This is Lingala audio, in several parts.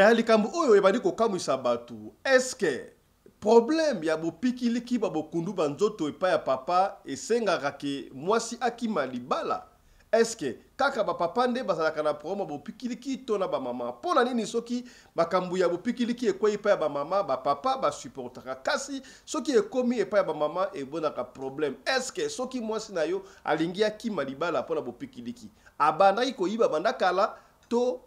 ya likambo oyo ebandi kokamwisa batu. Est-ce que problème ya bopikiliki babokundu banzoto epa ya papa esengaka ke mwasi akima libala? Est-ce que kaka ba papa nde bazalaka na problème bopikiliki to na ba mama? Pona nini soki makambu ya bopikiliki ekwe epa ya ba mama ba papa ba supportaka kasi soki ekomi epa ya ba mama ebonaka problème? Est-ce que soki mwasi na yo alingi akima libala pona bopikiliki abandaki koyiba bandakala to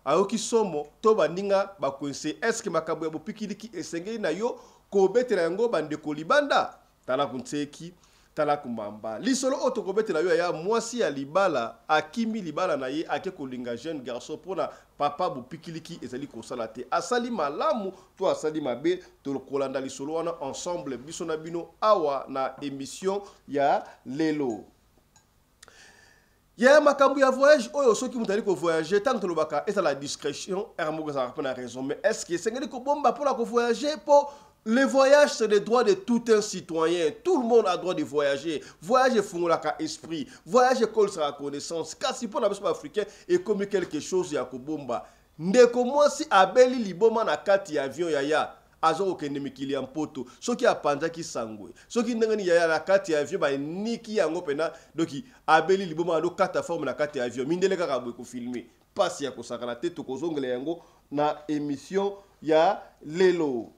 ayoki somo to baninga bakwense? Est-ce que makambu ya bopikiliki esengeli na yo kobetela yango bandeko libanda? Tala kunseki tala kumamba lisolo oto kobetela yo ya mwasi ya libala akimi libala na ye ake kolinga jeune garçon pona papa bopikiliki ezali kosala te asali malamu to asali mabe to kolanda lisolo wana ensemble biso na bino awa na émission ya lelo. Ya makambu ya voyage oyo soki mutali ko voyager tant que lobaka est à la discrétion ermo za rapona raison, mais est-ce que c'est ngeli ko bomba pour la ko voyager pour le voyage? C'est le droit de tout un citoyen. Tout le monde a droit de voyager. Voyager fungolaka esprit, voyager kol sa connaissance. Kasi pour la besoin africain et comme quelque chose ya ko bomba ndeko mwasi abeli liboma na kati ya avion yaya azo okende mikili ya mpoto soki apanzaki sangwe soki ndengani yaya na kati ya avion ba niki yango pena doki abeli liboma do kata forme na kati ya avion mindele kaka boy ko filmer pasi ya kosakana te to kozongela yango na émission ya lelo.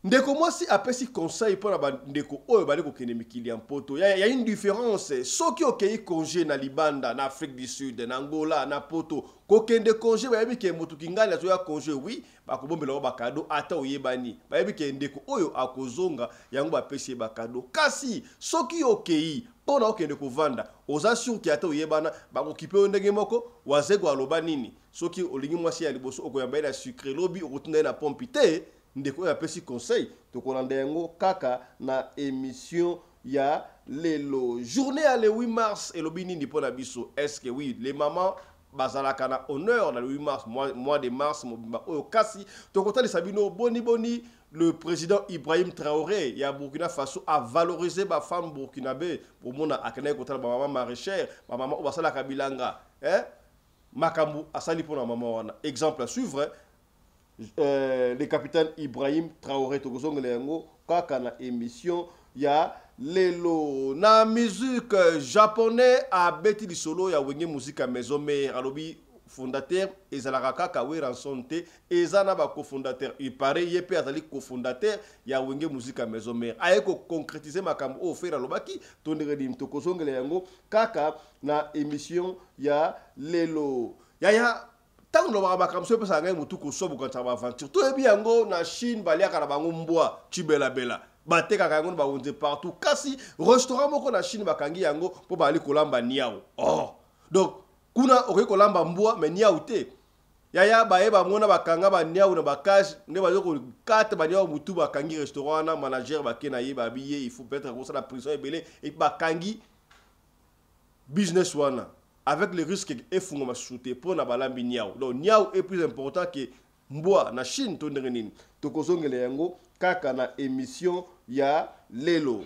Ndeko mwasi apesi conseil pour la ndeko oyo bali kokende mikili ya mpoto. Ya une différence soki okei congé na libanda na Afrique du Sud na Angola na poto kokende congé bayebi ke mutu kingala to ya congé oui bakobombela ba cadeau ata oyebani bayebi ke ndeko oyo akozonga yango bapesi ba cadeau. Kasi soki okei pona okende kovanda oza sûr ki ata oyebana bakokipe ndenge moko wazego aloba nini soki olingi mwasi ya liboso okoyamba na sucre lobi okutunda na pompite ndeko ya pesi conseil to kolanda yango kaka na émission ya lelo. Journée à le 8 mars et lobini ni pona biso. Est-ce que oui les mamans bazalaka na honneur na le 8 mars mois de mars mobimba oyo kasi to kotali sabino boni le président Ibrahim Traoré ya Burkina Faso a valorisé ba femme burkinabé pour mona akena kotala ba maman maraîchère ba maman o basala kabilanga makambu asali pona maman wana exemple à suivre. Le capitaine Ibrahim Traoré tokozongela yango kaka na émission ya lelo. Na musique japonais a beti di solo ya wenge musique maison mère alobi fondateur ezalaka kaka we ransonte ezana ba cofondateur il paraît yepe azali cofondateur ya wenge musique maison mère ayeko concrétiser makambo o faire alobaki tondere dim tokozongela yango kaka na émission ya lelo. Ya tant que l'on va comme ça, ça gagne mutu kosobu quand ça va aventure. Tout est bien ngo na Chine balia kana bango mbwa chibela bela. Bate kaka ngo ba wonde partout. Kasi restaurant moko na Chine bakangi yango po bali kolamba niao. Oh. Donc kuna okoki kolamba mbwa mais niao te. Yaya baye ba mona bakanga ba niao na bakage ne ba ko kate ba niao mutu bakangi restaurant na manager bakena ye ba billet il faut peut-être ko ça la prison ebele et bakangi business wana. Avec le risque et fungo masute pour na balambi niao. Donc niao est plus important que mbwa na Chine to ndengenini. Tokozongele yango kaka na émission ya lelo.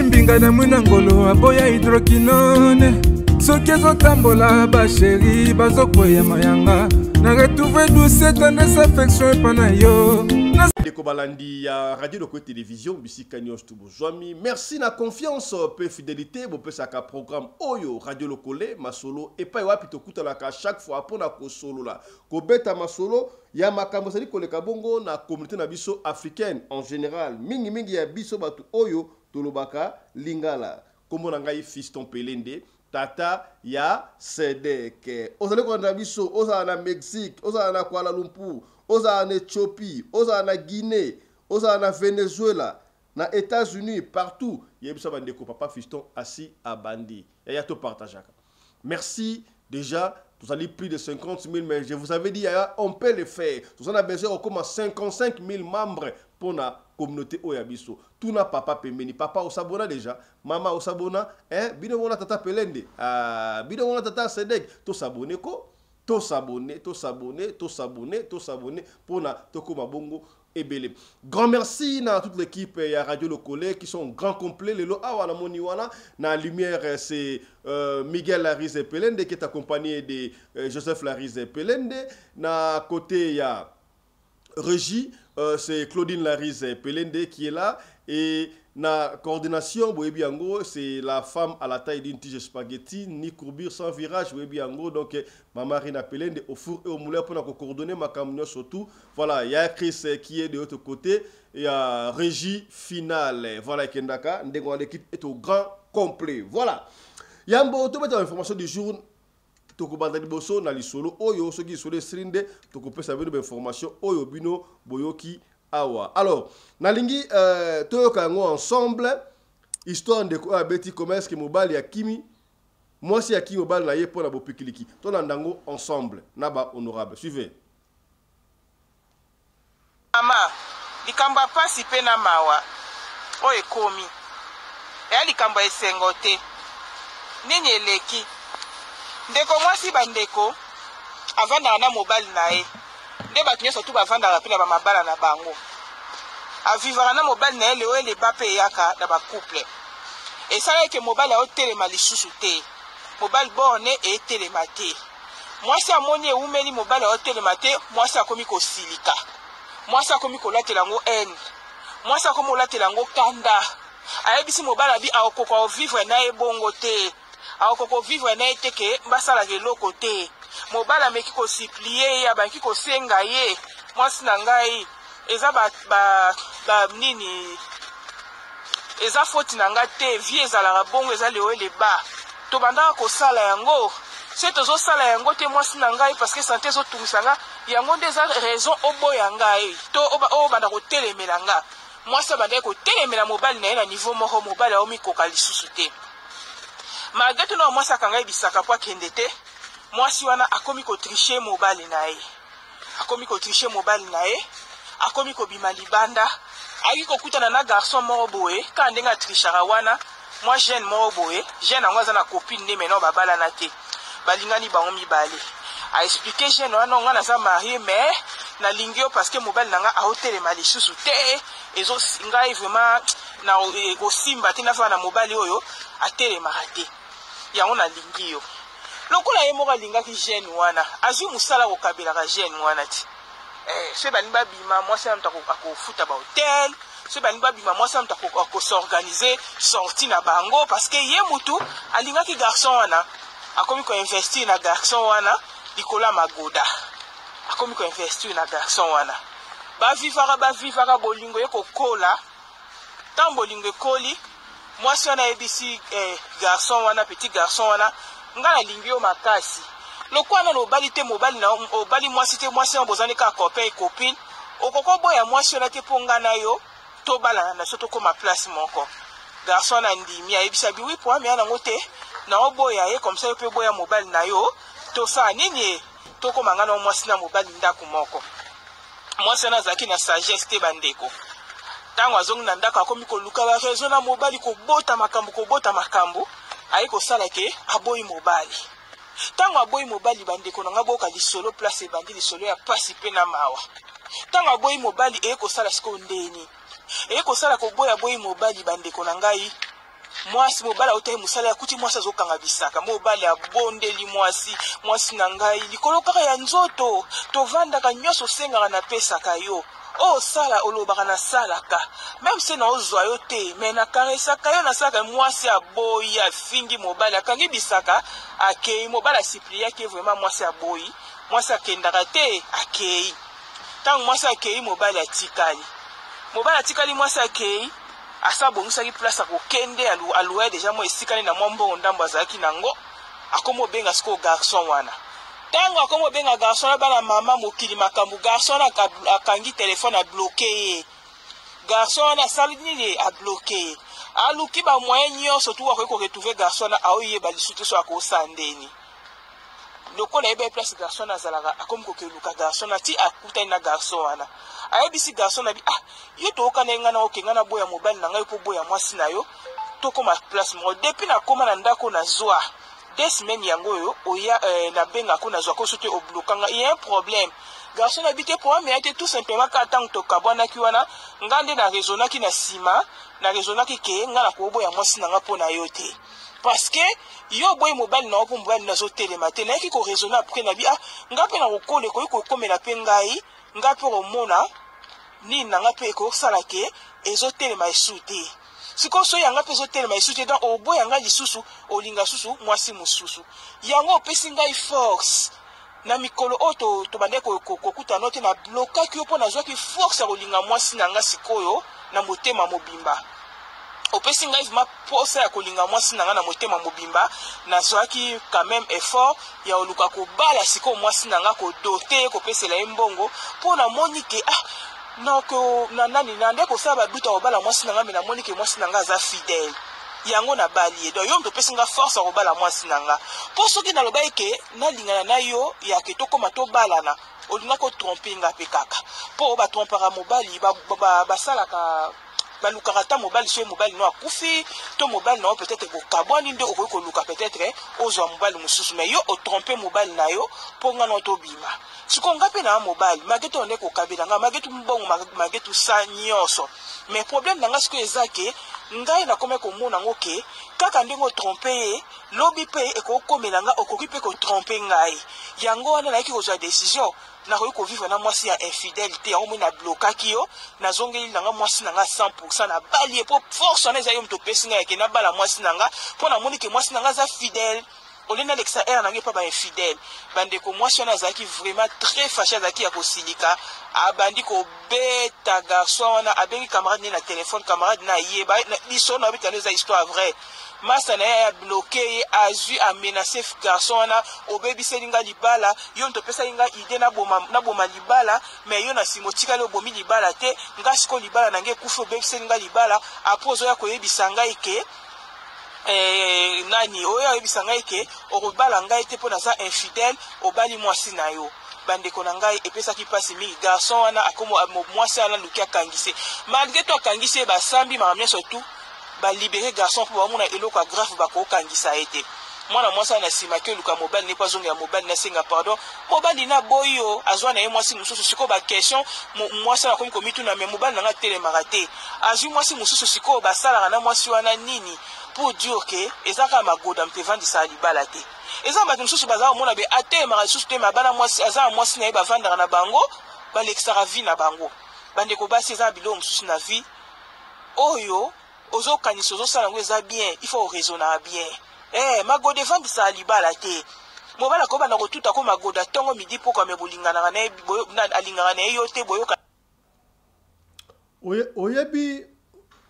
Mbinga na mwina ngolo aboya hydroquinone soki ezotambola basheri bazokwea mayanga na retrouve douce tendresse affection epana yo Deko balandi ya radio de télévision bisika nyos tu bozwami. Merci na confiance pe fidélité bo pe saka programme oyo radio lokole masolo et pa wapi to kutala ka chaque fois pona ko solo la ko beta masolo ya makambo sali koleka bongo na communauté na biso africaine en général mingi ya biso batu oyo tolobaka lingala kombo na ngai Fiston Pelende tata ya Sedek ozali ko na biso oza na Mexique oza na Kuala Lumpur oza na Ethiopie oza na Guinée oza na Venezuela na États-Unis, partout, yebisa bandeko papa fiston assis à bandi. Et ya to partageaka. Merci déjà, vous avez plus de 50 000, mais je vous avais dit, on peut le faire. Vous en avez besoin comme 55 000 membres pour la communauté Oyabiso. Tout n'a papa pemeni, papa Osabona déjà, maman Osabona, bino wona tata pelende, bino wona tata sedek, to s'abonner ko, to s'abonner pour na toko mabongo. Ebele. Grand merci à toute l'équipe et à Radio Locole qui sont grand complet. Le awana moniwana na lumière c'est Miguel Larize Pelende qui est accompagné de Joseph Larize Pelende. Na côté il y a Régie, c'est Claudine Larize Pelende qui est là et na coordination Boebiango c'est la femme à la taille d'une tige spaghetti ni courbure sans virage Boebiango donc maman Rina Pelende au four et au moulin pour coordonner ma camion surtout voilà il y a Chris qui est de l'autre côté il y a Régie finale voilà Kendaka l'équipe est au grand complet voilà il y a un bon automatique information du jour tokobanda liboso na lisolo oyo soki solo srinde tokopesa bino information oyo bino boyoki awa. Alors, nalingi toyoka ngo ensemble histoire de ko abeti commerce ke mobali ya Kimi moi si ya Kimi mobali na ye pona bopikiliki. To nandango ensemble naba honorable. Suivez. Mama, likamba pasi pe na mawa. O ekomi. Ya likamba esengote. Nini eleki. Ndeko mwasi bandeko avanda na mobali na ye. Nde batu nyonso tu bavanda rapela ba mabala na bango. Avivara na mobali na ye leo ele bape yaka na ba couple. Et ça là que mobali a telema lisusu te. Mobali borne e telema te. Mwasi amoni e umeli mobali a telema te, mwasi akomi ko silika. Mwasi akomi ko latela ngo en. Mwasi akomi latela ngo kanda. Ayebisi mobali abi akoko vivre na e bongo te. Akoko vivre na e te ke mbasala keloko te. Mobala meki ko supplier ya banki ko senga ye mwasi na ngai eza ba nini eza faute na nga te vie ezala bongo eza leo le ba to banda ko sala yango se tozo sala yango te mwasi na ngai parce que santé zo tumisanga yango ndeza raison obo ya ngai to o banda ko telemela nga mwasi banda ko telemela mobali na ye na niveau moko mobali o mikoka lisusu te malgré tout no mwasi akanga bisaka kwa kende te mwasi wana akomi ko tricher mobali na ye akomi ko tricher mobali na ye akomi ko bima libanda aki ko kutana na garçon moko boye ka ndenga trichara wana moi jeune moko boye jeune ango na copine ne meno babala na te balingani bango mibale a expliquer jeune wana nga na za marié mais na lingio parce que mobali nanga a hôtel mali susu te ezo ngai vraiment na ko simba te na fa na mobali oyo a tele marate yango na lingio lokola ye moko alingaki jeune wana azwi musala ko kabela ka jeune wana ti se bani babima moi ça mtako akofuta ba hotel se bani babima moi ça mtako ko s'organiser sorti na bango parce que ye mutu alingaki garçon wana akomi ko investir na garçon wana likola magoda akomi ko investir na garçon wana ba vivara bolingo ye ko kola tant bolingo ekoli moi ça na ebisi garçon wana petit garçon wana ngala lingio makasi lokwana no bali te mobali na obali mwasi te mwasi mbozani ka copain et copine okoko boya mwasi na te ponga na yo to bala na soto ko ma place moko garçon na ndimi ayebisa bi oui pour ami na ngote na oboya ye comme ça yo pe boya mobali na yo to sa nini to ko mangana mwasi na mobali ndako moko mwasi na zaki na sagesse te bandeko tango azongi na ndako akomi ko luka ba raison na mobali ko bota makambo ayi ko sala ke aboyi mobali tango aboyi mobali bandeko na ngaboka lisolo place bandi lisolo ya pasi pe na mawa tango aboyi mobali e ko sala siko ndeni e ko sala ko boya boyi mobali bandeko na ngai mwasi mobala otayi musala ya kuti mwasi azokanga bisaka mobali abondeli mwasi na ngai likolo kaka ya nzoto tovandaka nyonso sengaka na pesaka yo o sala olobaka na salaka même se na ozwa yo te mais na karesaka yo na salaka mwasi aboyi afingi mobali akangi bisaka akei mobali asiplia ke vraiment mwasi aboyi mwasi akendaka te akei tango mwasi akei mobali atikali mwasi akei asa bongisaki place akokende aluwa deja mo esikani na mwambo ndambo azalaki nango akomo benga siko garçon wana tango akomo benga garçon bana mama mokili makambu garçon akangi telefone a bloqué garçon wana asali nini abloke aluki bamoyen nyonso tu akoki koretrouve garçon wana aoyeba lisusu te so akosala ndeni lokola yeba place garçon wana azalaka akomi kokeluka garçon wana ti akutani na garçon wana ayebisi garçon na bi yo tookana ye ngai na okenga na boya mobali na ngai mpo boya mwasi na yo tokoma place moko depuis nakoma na ndako nazwa 2 semaines yango oyo oya nabengako nazwa ko so te oblokanga il y a un problème garçon habité pour moi mais tout simplement quand tant to kabwanaki wana ngande na raisonnaki na sima na raisonnaki ke ngala ko boya mwasi na ngapo na yote parce que yo boy mobile na opo mobile na zo télématé na ki ko raisonner après na bi ngape na kokole ko komela pe ngai ngape ko mona ni na ngape ko sala ke ezo téléma esute siko so yanga pe zo téléma esute dans o boy nga lisusu olinga susu mwasi mususu yango pesi ngai force na mikolo oto to bande ko kuta note na bloka ki opo na zwa ki force kolinga mwasi na nga sikoyo na motema mobimba opesi ngai ma posa ya kolinga mwasi na nga na motema mobimba na zwa ki quand même effort ya oluka ko bala siko mwasi na nga ko doter ko pesela mbongo po na monike nako na nani na ndeko saba buta obala mwasi na nga me na monike mwasi na nga za fidèle yango na bali do yo mto pesinga force ko bala mwasi na nga po soki na loba eke na lingana na yo ya ke tokoma to balana olinga ko tromper nga pe kaka po ba trompera mobali ba salaka balukaka ta mobali so mobali no akufi to mobali no peut-être ko kabwani nde ko luka peut-être ozwa mobali mususu mais yo o tromper mobali na yo po nga no to bima sikonga pe na mobali mageto ndeko kabela nga mageto mbongo mageto sa nyonso mais problème na nga siko ezake ngai na kome ko mona ngoke kaka ndingo tromper lobi pe e ko komela nga okoki pe ko tromper ngai yango wana na ki ko za décision na ko vivre na mwasi ya infidélité au moins na blokaki yo na zongeli na nga mwasi na nga 100% na bali po force na za yo mto pesi nga ke na bala mwasi na nga po na moni ke mwasi na nga za fidèle olena lexa era na nge pa ba infidèle bande ko mwasi na za ki vraiment très fâché za ki ya ko silika abandi ko beta garçon na abengi camarade na téléphone camarade na yeba biso na bitano za histoire vraie masa na ya bloqué azu a menacé garçon na obebi selinga libala yo nto pesa inga ide na boma libala mais yo na simotika le bomi libala te ngasiko libala na nge kufu obebi selinga libala apozo ya koyebisa ngai ke nani oyo ayebisa ngai ke okobala ngai te mpo naza infidèle obali mwasi na yo bandeko na ngai epesaki pasi mingi garçon wana akomo mwasi wana luki akangise malgré to akangise basambi makamia surtout balibere garçon mpo bamona eloko ya grave bakokangisa ete mwana mwasi na nsima ke luka mobali ne pas zonga ya mobali nasenga pardon mobali na boyo azwa na ye mwasi mosusu sikoyo baquestion mwasi nakomi komituna me mobali na nga telemaka te azwi mwasi mosusu sikoyo basalaka na mwasi wana nini pour dire que ezaka magoda mpevandisa libala te eza bato mosusu bazala omona be atelemaka lisusu te mabana mwasi aza mwasi na ye bavandaka na bango balekisaka vie na bango bandeko basi eza biloko mosusu na vie oyo ozokanisa ozosala yango eza bien il faut raisonner bien magoda evandisa libala te mobala ko bana kotuta ko magoda ntongo midi poko me bolinganaka na alingaka na ye yo te boyoka oyebi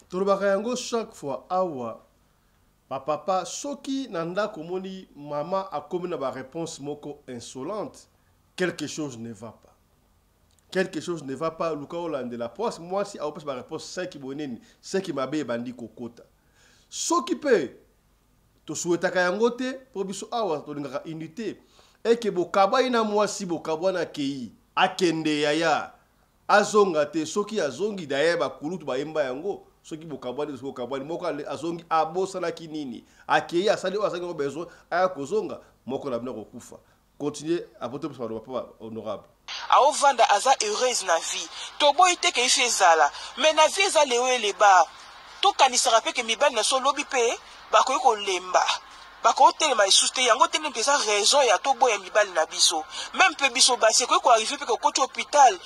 tolobaka yango chaque fois awa papa soki na ndako moni mama akomi na ba réponse moko insolente quelque chose ne va pas luka olande la poisse moi si a ba réponse 5 boneni 5 mabe bandi kokota soki pe to souhaitaka yango te po biso awa to lingaka unité et que bokaba ina mwasi bokabwa na kei akende yaya azonga te soki azongi daye ba kulutu ba yemba yango soki bokabwani soki bokabwani moko azongi abosalaki nini akei asali oyo besoin aya kozonga moko na bina kokufa continuer apote pour papa honorable aovanda aza heureuse na vie toboyi te ke ife ezala mais na vie eza leo eleba tokanisaka pe ke mibali na so lobi pe bakoki kolemba bakotelema lisusu te yango te nde mpeza raison ya toboya mibali na biso même mpe biso basi ekoki koarrive mpe kokoti hôpital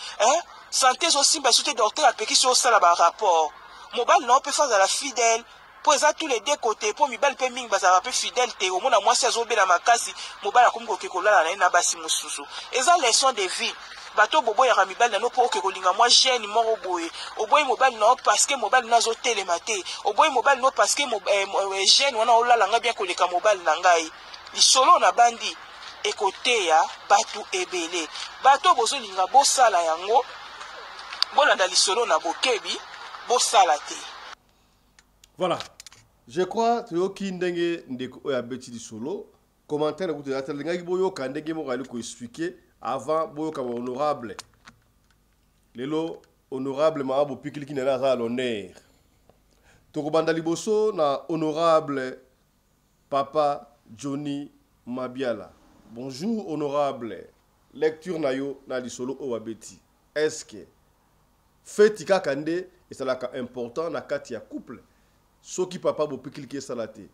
santé ezosimba lisusu te docteur apekisi osala barapport mobali na mpe fa azala fidèle mpo eza tous les deux côtés mpo mibali mpe mingi bazalaka mpe fidèle te omona mwasi azobela makasi mobali akomi koke kolala na ye na basi mosusu eza leçon de vie bato boboyaka mibali na no mpo oke kolinga mwa jeune moko boye oboyi mobali na yo parceke mobali na azotelema te oboyi mobali na yo parceke jeune wana olalanga bien koleka mobali na ngai lisolo na bandi ekoteya bato ebele bato bozolinga bosala yango bolanda lisolo na bokebi bosala te. Voilà. Je crois que yoki ndenge ndeko oya beti di solo commentaire ku te atelinga boyo ka ndenge mo gali ko expliquer avant boyo ka honorable. Lelo honorable maabo pikili ki na za l'honneur. Toko banda liboso na honorable Papa Johnny Mabiala. Bonjour honorable. Lecture na yo na di solo oya beti. Est-ce que fetika kande et ça la important na kati ya couple? Soki papa bo pikil ki salate.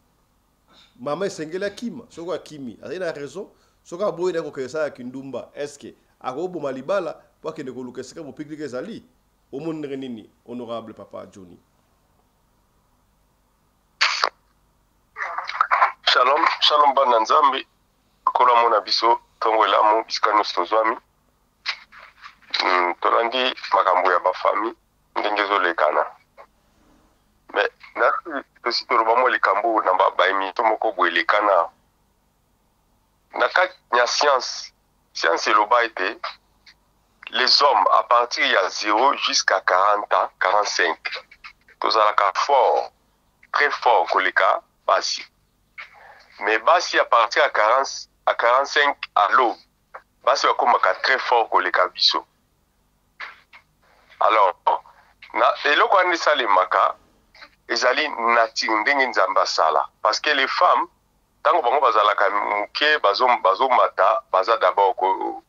Mama esengela kima, soko kimi. Azina raison, soko boye na ko kesa ya kindumba. Est-ce que akobo malibala pour que ne ko lukeseka bo pikil ki zali? Omon nini honorable papa Johnny. Shalom, shalom bana nzambi. Kola mona biso tongo lamu biskano stozwami. Tolandi makambo ya ba famille ndengezo lekana. Mais aussi to roba mo likambo na ba imi to moko boelekana. Na ka nya science et loba été les hommes à partir de 0 jusqu'à 40 ans, 45. Tozalaka fort, très fort koleka basi. Mais basi à partir à 45 à l'eau, basi wakomaka très fort koleka biso. Alors, na eloko andi salemaka ezali nature ndenge nzamba sala parce que les femmes tango bango bazalaka muke bazo mata baza d'abord ko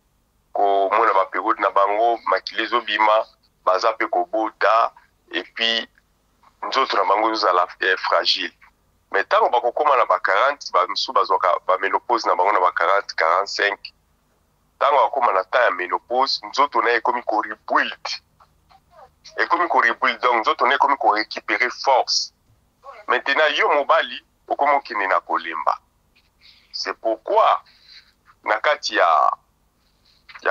mona ba période na bango makilezo bima baza pe ko bota et puis nzoto na bango zala fragile mais tango bako koma na ba 40 ba msu bazoka ba ménopause na bango na ba 40 45 tango akoma na temps ya ménopause nzoto na ekomi ko rebuild. Et comme on rebuild donc nous on est comme on récupérer force. Maintenant yo mobali okomo kine na kolemba. C'est pourquoi nakati ya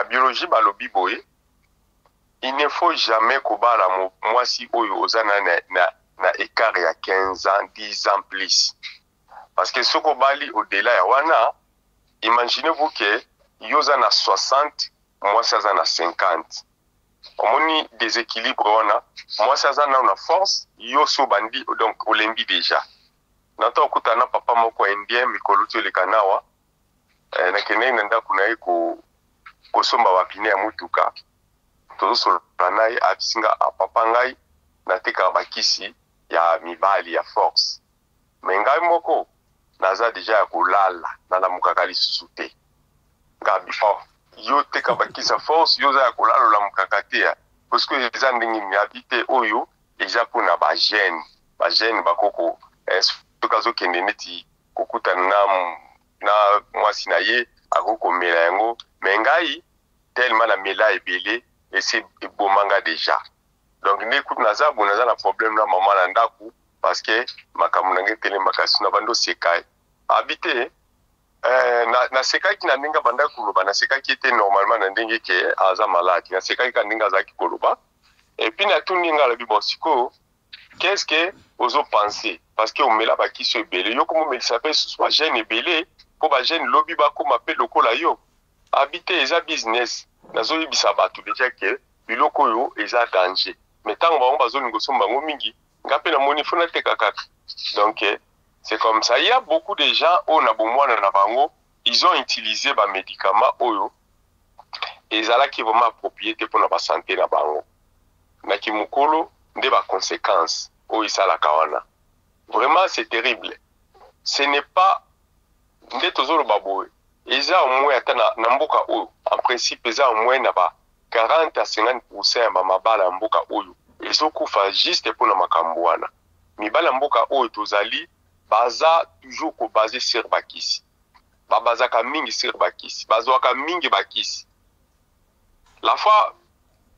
biologie balobi boye il ne faut jamais kobala mwasi oyo ozana na écart ya 15 ans, 10 ans plus. Parce que soko bali au-delà ya wana imaginez-vous que yoza na 60 moi ça na 50. Omoni déséquilibre wana moi ça na una force yo so bandi donc olembi déjà nata okutana papa moko indien mikolo to le kanawa na kene nanda kuna iko kosomba wapine ya mutuka to so panai abisinga papa ngai na teka bakisi ya mibali ya force mengai moko naza déjà ya kolala na la mukakali susute ngabi yo teka bakisa force yo za kolalo la mukakatea parce que les andingi mi habité oyo déjà pona ba gene bakoko to kazo kende neti kokuta na mwasi na ye akoko mela yango mengai tellement la mela ebele et c'est bomanga déjà donc n'écoute naza bonaza na problème na maman na ndaku parce que makamunange tele makasi na bando sekai habité na sekaki na ndinga banda koloba na sekaki était normalement na ndenge ke aza malaki na sekaki ka ndinga zaki koloba et puis na tuninga la bibosiko qu'est-ce que ozo penser parce que on mela ba ki se belé yo comme me s'appelle soit jeune belé pour ba jeune lobby ba ko m'appelle lokola yo habiter eza business nazo yibisa batu déjà que biloko yo eza danger mais tant ba on bazo ngoso mbango mingi ngape na moni fona tekaka donc c'est comme ça. Il y a beaucoup de gens au Nabomwana na bango, ils ont utilisé ba médicaments oyo et ça là qui vraiment propriété pour la santé na bango. Na kimukolo nde ba conséquences o isala kawana. Vraiment c'est terrible. Ce n'est pas nde tozolo baboy. Eza au moins atana na mboka oyo. En principe eza au moins na ba 40 à 50% ba mabala mboka oyo. Ezokufa juste pour na makambuana. Mibala mboka oyo tozali baza toujours ko basé sur bakisi. Baza ka mingi sur bakisi. Bazo ka mingi bakisi. La fois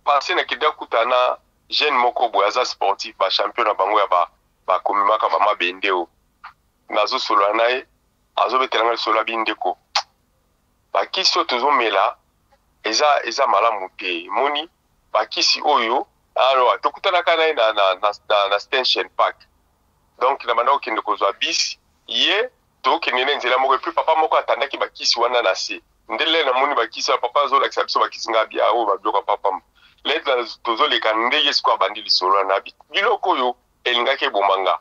passé na kida kutana jeune moko boyaza sportif ba champion na bango ya ba komimaka ba mabendeo. Nazo solo nae azo betelanga solo bindeko. Bakisi otozo mela eza malamu te. Moni bakisi oyo alors tokutana kana na Station Park. Donc na banda okende kozwa bis ye to kenene nzela moko puis papa moko atandaki bakisi wana na se ndele na moni bakisi papa zo la biso bakisi nga bia o ba bloka papa lettre tozoleka ndenge siko abandi lisolo na biloko yo elingaki ebomanga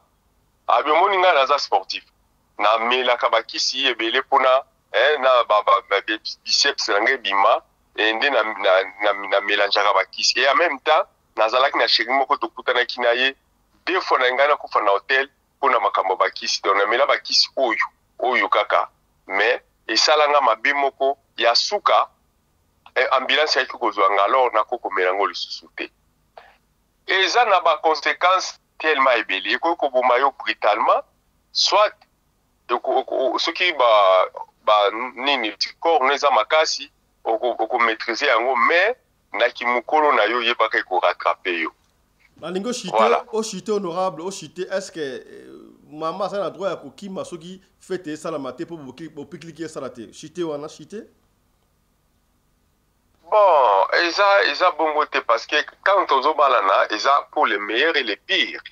abiomoni nga naza sportif na melaka bakisi ebele mpona na biceps na ngai ebima nde na mélangeaka bakisi et en même temps nazalaki na chéri moko tokutanaki na ye 2 fois na ngai nakufa na hotel mpona makambo bakisi donc namela bakisi oyo kaka mais esalanga mabe moko ya suka ambulance yaki kozwanga alors nakokomela yango lisusu te eza na baconséquence tellement ebele ekoki koboma yo brutalement soit soki nini corps no eza makasi okomaîtrise yango mais na kimokolo na yo yebaka ekorattrape yo nalingi oshite honorable oshite est ce que mama aza na droit ya kokima soki fete esalama te mpo bopikiliki esala te shite wana shite bon eza bongo te parce que quand tozobalana eza pour les meilleurs et les pires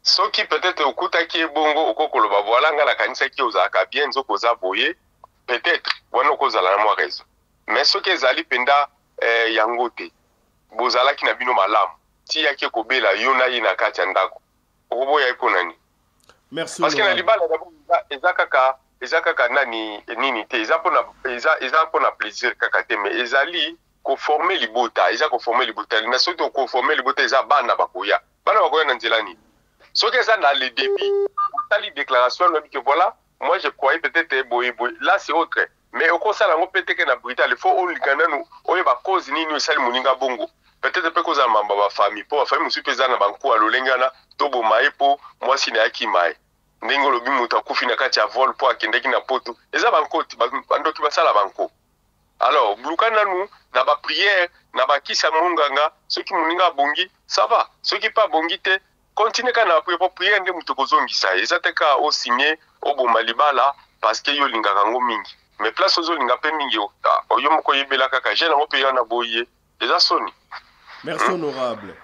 soki peut-être okutaki ebongo okokoloba voilà nga nakanisaki ozalaka bien nzoko oza boye peut-être wana okozala na mwa raison mais soki ezali mpenza yango te bozalaki na bino malamu ti yaki ekobela yo na ye na kati ya ndako okoboya mpo nani parce que na libala eza kaka nini te eza mpona plaisir kaka te mais ezali koforme libota eza koforme libota na soki okoforme libota eza bana bakoya na nzela nini soki eza na le début otali déclaration lobi que voilà moi je croyais peut-être boye là c'est autre mais okosala yango mpe teke na brutal il faut olika nanu oyeba cause nini esali moninga bongo peut-être mpe kozala mamba bafamille mpo bafamille mosusu mpe eza na banku alolengi wana toboma ye mpo mwasi na yaki ma ye ndenge olobi moto akufi na kati ya vol mpo akendeki na poto eza bankoti bandoki basala banko alors buluka nanu na bapriere na bakisa monganga soki moninga abongi ça va soki mpe abongi te continue kaka na priere nde moto kozongisa ye eza te kaka osigné oboma libala parce que yo olingaka yango mingi mais place ozolinga mpe mingi oyo moko oyebela kaka je nango mpe yo na boye eza soni. Merci honorable.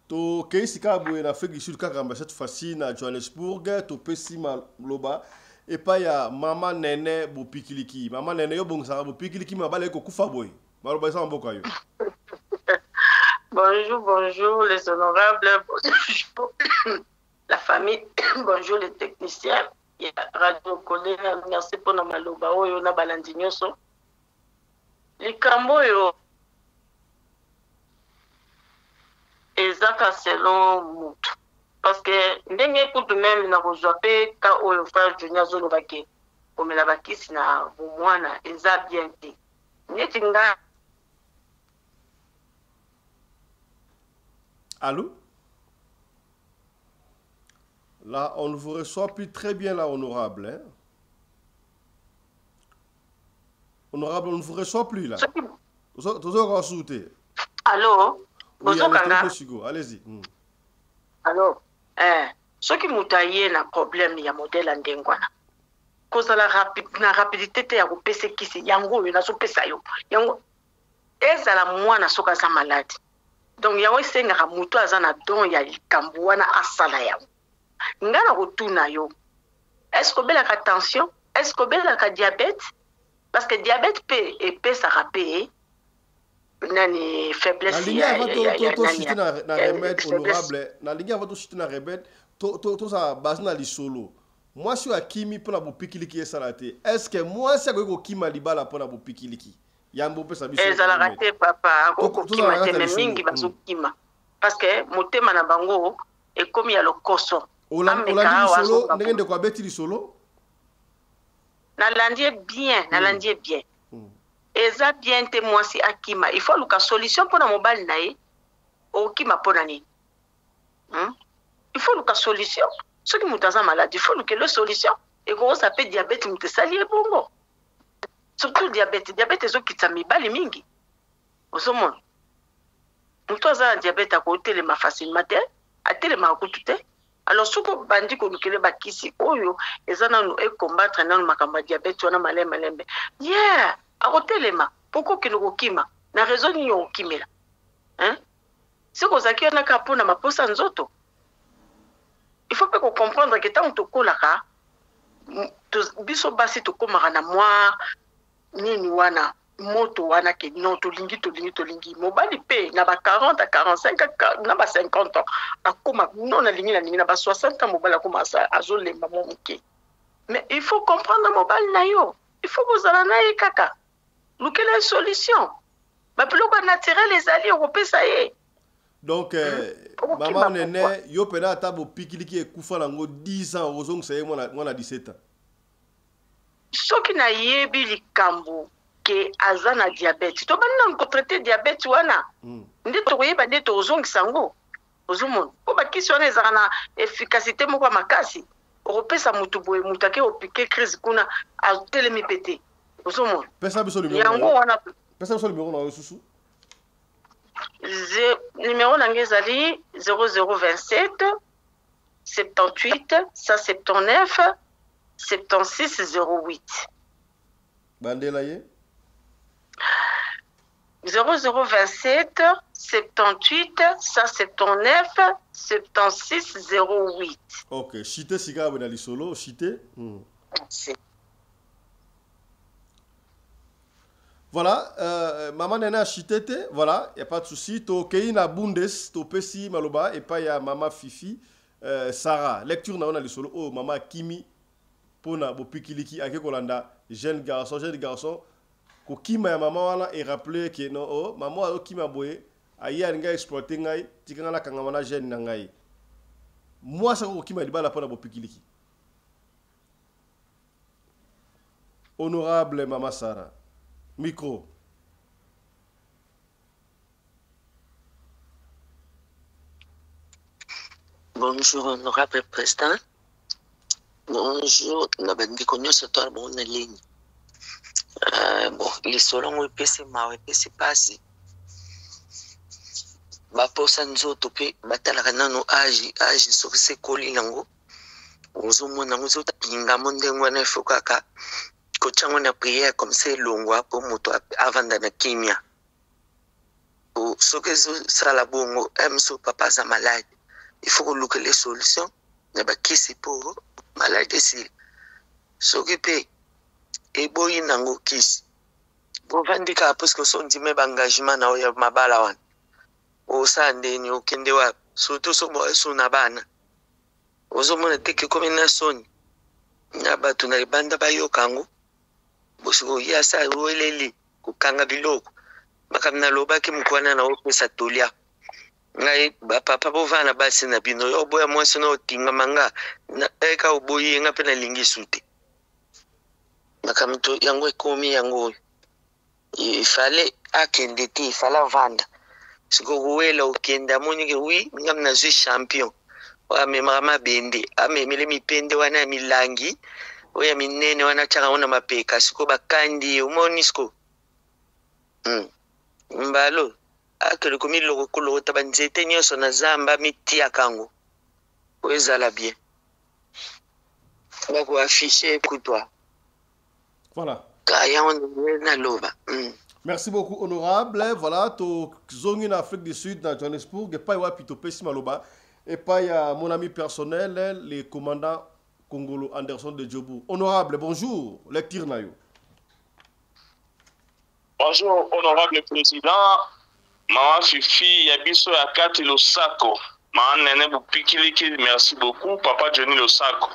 Tokei sika boye na Afrique du Sud kaka mba cette fois-ci na Johannesburg topesi maloba epai ya mama nene bopikiliki mama nene yo bongisaka bopikiliki mabala ekokufa boye maloba eza mboka yo. Bonjour les honorables, bonjour la famille, bonjour les techniciens. Radio Collé, merci pour nos maloba oyo na balandi nyoso. Likambo yo ezaka selon mutu. Parce que ndenge kutu même na kozwa pe ka oyo frère Junior zolo bake komela bakisi na bomwana eza bien te. Neti nga. Allô? Là, on ne vous reçoit plus très bien, là, honorable. Hein? Honorable, on ne vous reçoit plus, là. Allô? Oui, allez-y. Allô? Ce qui m'a dit, un problème, il y a un modèle en dengwana. Cause la rapidité, il y a un PC qui s'est yango, il y a un PC. Yango, et ça la moi, na soka sa malade. Donc, il y a un senga muto azana don ya likambuana asala yango. Ngana rotuna yo. Est-ce que bela ka tension? Est-ce que bela ka diabète? Parce que diabète peut ça rappeler nani faiblesse ya na remède honorable na linga va to chita na remède to ça base na lisolo. Moi si akimi pona bopikiliki esalate. Est-ce que moi si ko kima libala pona bopikiliki? Yambo pe sa biso. Ezala raté papa ko kima te mingi bazokima. Parce que motema na bango et comme il y a le koso. Olandi solo ndenge ko abeti li solo. Na landie bien. Eza bien te moi si akima. Il faut luka solution pour na mobile na ye. Okima pona ni. Il faut luka solution. Ce qui mutaza maladie, il faut luka le solution. Et ko ça peut diabète mutesali e bongo. Surtout diabète ezo kitsa mibali mingi. Osomon. Mutu aza diabète akotelema facilement te, atelema akutute. Alors soko bandi ko lukele bakisi oyo eza nanu e combattre nanu makamba diabète wana malembe. Yeah, akotelema poko kino kima na raison ni yo kimela. Hein? Siko zaki na kapona maposa nzoto. Il faut pas qu'on comprendre que tant to kolaka biso basi to komaka na moi nini wana moto wana ke non tolingi mobali pe na ba 40 à 45 na ba 50 ans akoma non alingi na ningi na ba 60 ans mobali akoma azolemba moke. Mais il faut comprendre mobali na yo, il faut bozala na ye kaka lukela une solution ba biloko naturel ezali okopesa ye. Donc maman nene yo pena ata bo pikiliki ekufa nango 10 ans ozongisa ye mwana 17 ans. Soki na yebi likambo ke aza na diabète to bana ko traiter diabète wana nde to koyeba nde to ozongisa ngo ozomona ko bakisi wana ezaka na efficacité moko makasi okopesa mutu boye mutu ake opike crise kuna atelemi pete ozomona pesa biso numéro yango wana pesa biso numéro na yo susu numéro na ngezali 0027 78 179 76 08 bandela ye 0027 78 179 76 08. Ok, chite sika na lisolo, chite. Voilà, maman nena chitete, voilà, y a pas de souci. To keina bundes, to pesi maloba et pas ya mama Fifi, Sarah. Lecture na lisolo. Oh mama Kimi, pona bo pikiliki ake kolanda jeune garçon. Ko kima ya mama wana et rappeler que non oh maman o kima boye aya nga exploiter ngai tikanga na kanga wana jeune na ngai. Moi ça ko kima libala pona bo pikiliki. Honorable Mama Sarah. Micro. Bonjour, honorable président. Bonjour, Nabandi Konyoso toi bon ligne. Bon, les solons ou PC ma ou PC passé. Ba posa nzoto pe batala nano agi so se koli nango. Ozo mona ngozo tapinga monde ngwana fokaka. Ko chango na prière comme c'est longwa po moto avanda na kimia. O so que ça la bongo so papa sa malade. Il faut que look les solutions. Na ba kisi pour malade si. So que pe e boyi nango kisi. Bo vandika parce que son dime ba engagement na ya mabala wan. O sande ni okende wa surtout so mo so na bana. Ozo mona teke combination. Na ba tuna libanda ba yo kango. Bosiko ya sa weleli kukanga biloko makamna loba ke mukwana na opesa tolia ngai ba papa bovana basi na bino yo boya mwasi no tinga manga na eka oboyi nga pena lingi sute makamto yango ekomi yango ifale akende ti ifala vanda siko kuwela okenda moni ke wi ngamna zwi champion wa mema bende amemele mipende wana milangi oya minene wanachanga una mapeka siko bakandi umonisko mbalo akele komi loko kulo tabanzete nyoso na zamba miti akango wezala bien bako afficher pour toi voilà kaya on na loba merci beaucoup honorable voilà to zongi na Afrique du Sud na Johannesburg et pas wapi to pesi maloba et pas ya mon ami personnel le commandant Congolo Anderson de Djobou. Honorable, bonjour. Lecture Nayo. Bonjour, honorable président. Maman Fifi, Yabiso Akati Losako. Maman Nene Boupikiliki, merci beaucoup. Papa Johnny Losako.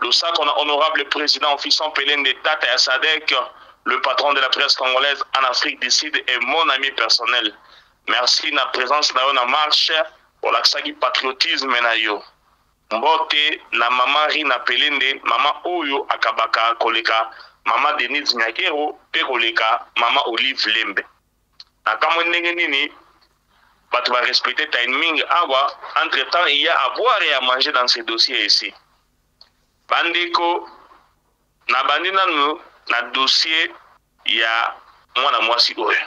Losako, on a honorable président, officiant Pélène de Tata et Sadek, le patron de la presse congolaise en Afrique du Sud et mon ami personnel. Merci de la présence dans la marche pour l'accès du patriotisme Nayo. Mbote na mama Rina Pelende, mama Oyo Akabaka Koleka, mama Denise Nyakero, pe Koleka, mama Olive Lembe. Na kama nini, batu va respecter timing awa, entre temps il y a à boire et à manger dans ces dossiers ici. Bandeko, na bandina nous, na dossier, il y a mwana mwasi Oyo.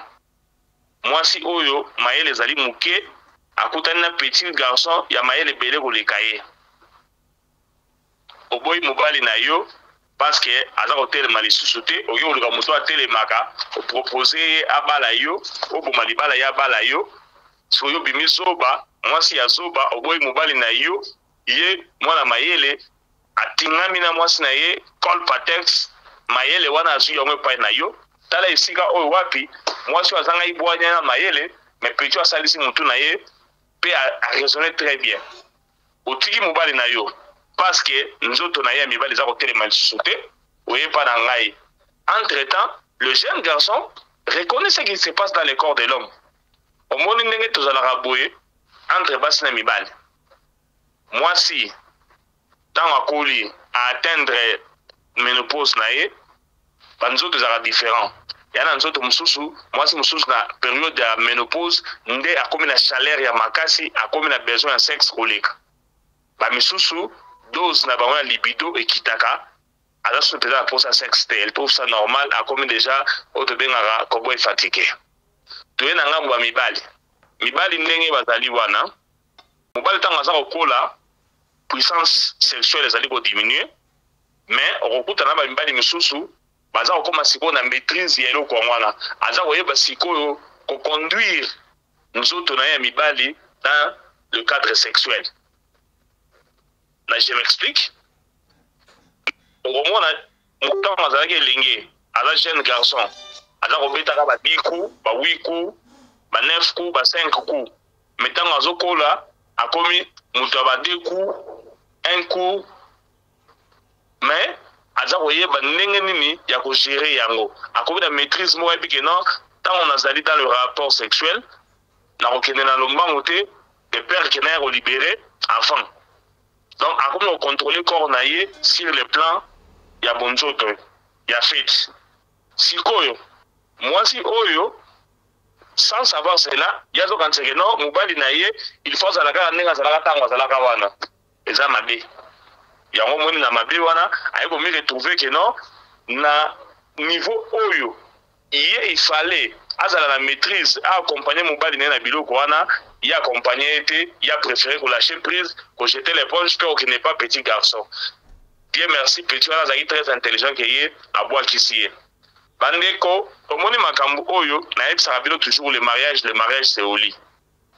Mwasi Oyo, maele zali muke, akutani na petit garçon, ya maele bele Koleka ye. Oboy mobali na yo parce que aza hotel mali susute oyo luka moto atele maka o proposer abala yo o boma libala ya bala yo so yo bimi soba mwasi ya soba oboy mobali na yo ye mwana mayele atingami na mwasi na ye call patex mayele wana azu yo mwe pa na yo tala esika oyo wapi mwasi oyo azanga ibwanya na mayele mais petit asalisi mutu na ye pe a raisonné très bien otiki mobali na yo parce que nzoto na ye ya mibali eza kotelema lisusu te oyepa na ngai. Entre temps le jeune garçon reconnaît ce qui se passe dans le corps de l'homme. Omoni ndenge tozalaka boye entre basi na mibali. Mwasi ntango akoli a atteindre ménopause na ye banzoto ezalaka différent. Ya na nzoto mosusu mwasi mosusu na période ya ménopause nde akomi na chaleur ya makasi akomi na besoin ya sexe koleka. Bamisusu dose na bango ya libido ekitaka aza soki mpenza aposa sexe te elle trouve ça normal akomi déjà oyo tobengaka kobo efatike. Toye na ngambo ya mibali ndenge bazali wana mobali ntango aza kokola puissance sexuelle ezali kodiminue mais okokuta na bamibali misusu baza kokoma sikoyo na maîtrise ya eloko yango wana aza koyeba sikoyo koconduire nzoto na ye ya mibali dans le cadre sexuel. Là, je m'explique. Au moins, on a un jeune garçon. Il a 10 coups, 8 coups, 9 coups, 5 coups. Maintenant, on a commis 2 coups, 1 coup. Mais, il y a gérer yango. Il y a la maîtrise, moi, et non, tant on a sali dans le rapport sexuel, on a le des pères qui sont libérés avant. Donc, après, on contrôle le corps naïe sur le plan, il y a bonjoto, il y a fait. Si koyo, moi si oyo, sans savoir cela, il y a donc un secret, non, moubali naïe, il faut que la nenga zalaka tango zalaka wana. Et ça m'a dit. Il y a un moment na mabi wana, aïe comme il trouvé que non, na niveau oyo, il fallait, à la maîtrise, à accompagner moubali na biloko wana. Il a accompagné, il a préféré qu'on lâche prise, qu'on jette l'éponge, qu'il n'est pas petit garçon. Dieu merci, petit garçon est très intelligent qu'il est à boire ici. Bandeko, au moment où oyo, naïb sarabilo toujours le mariage c'est au lit.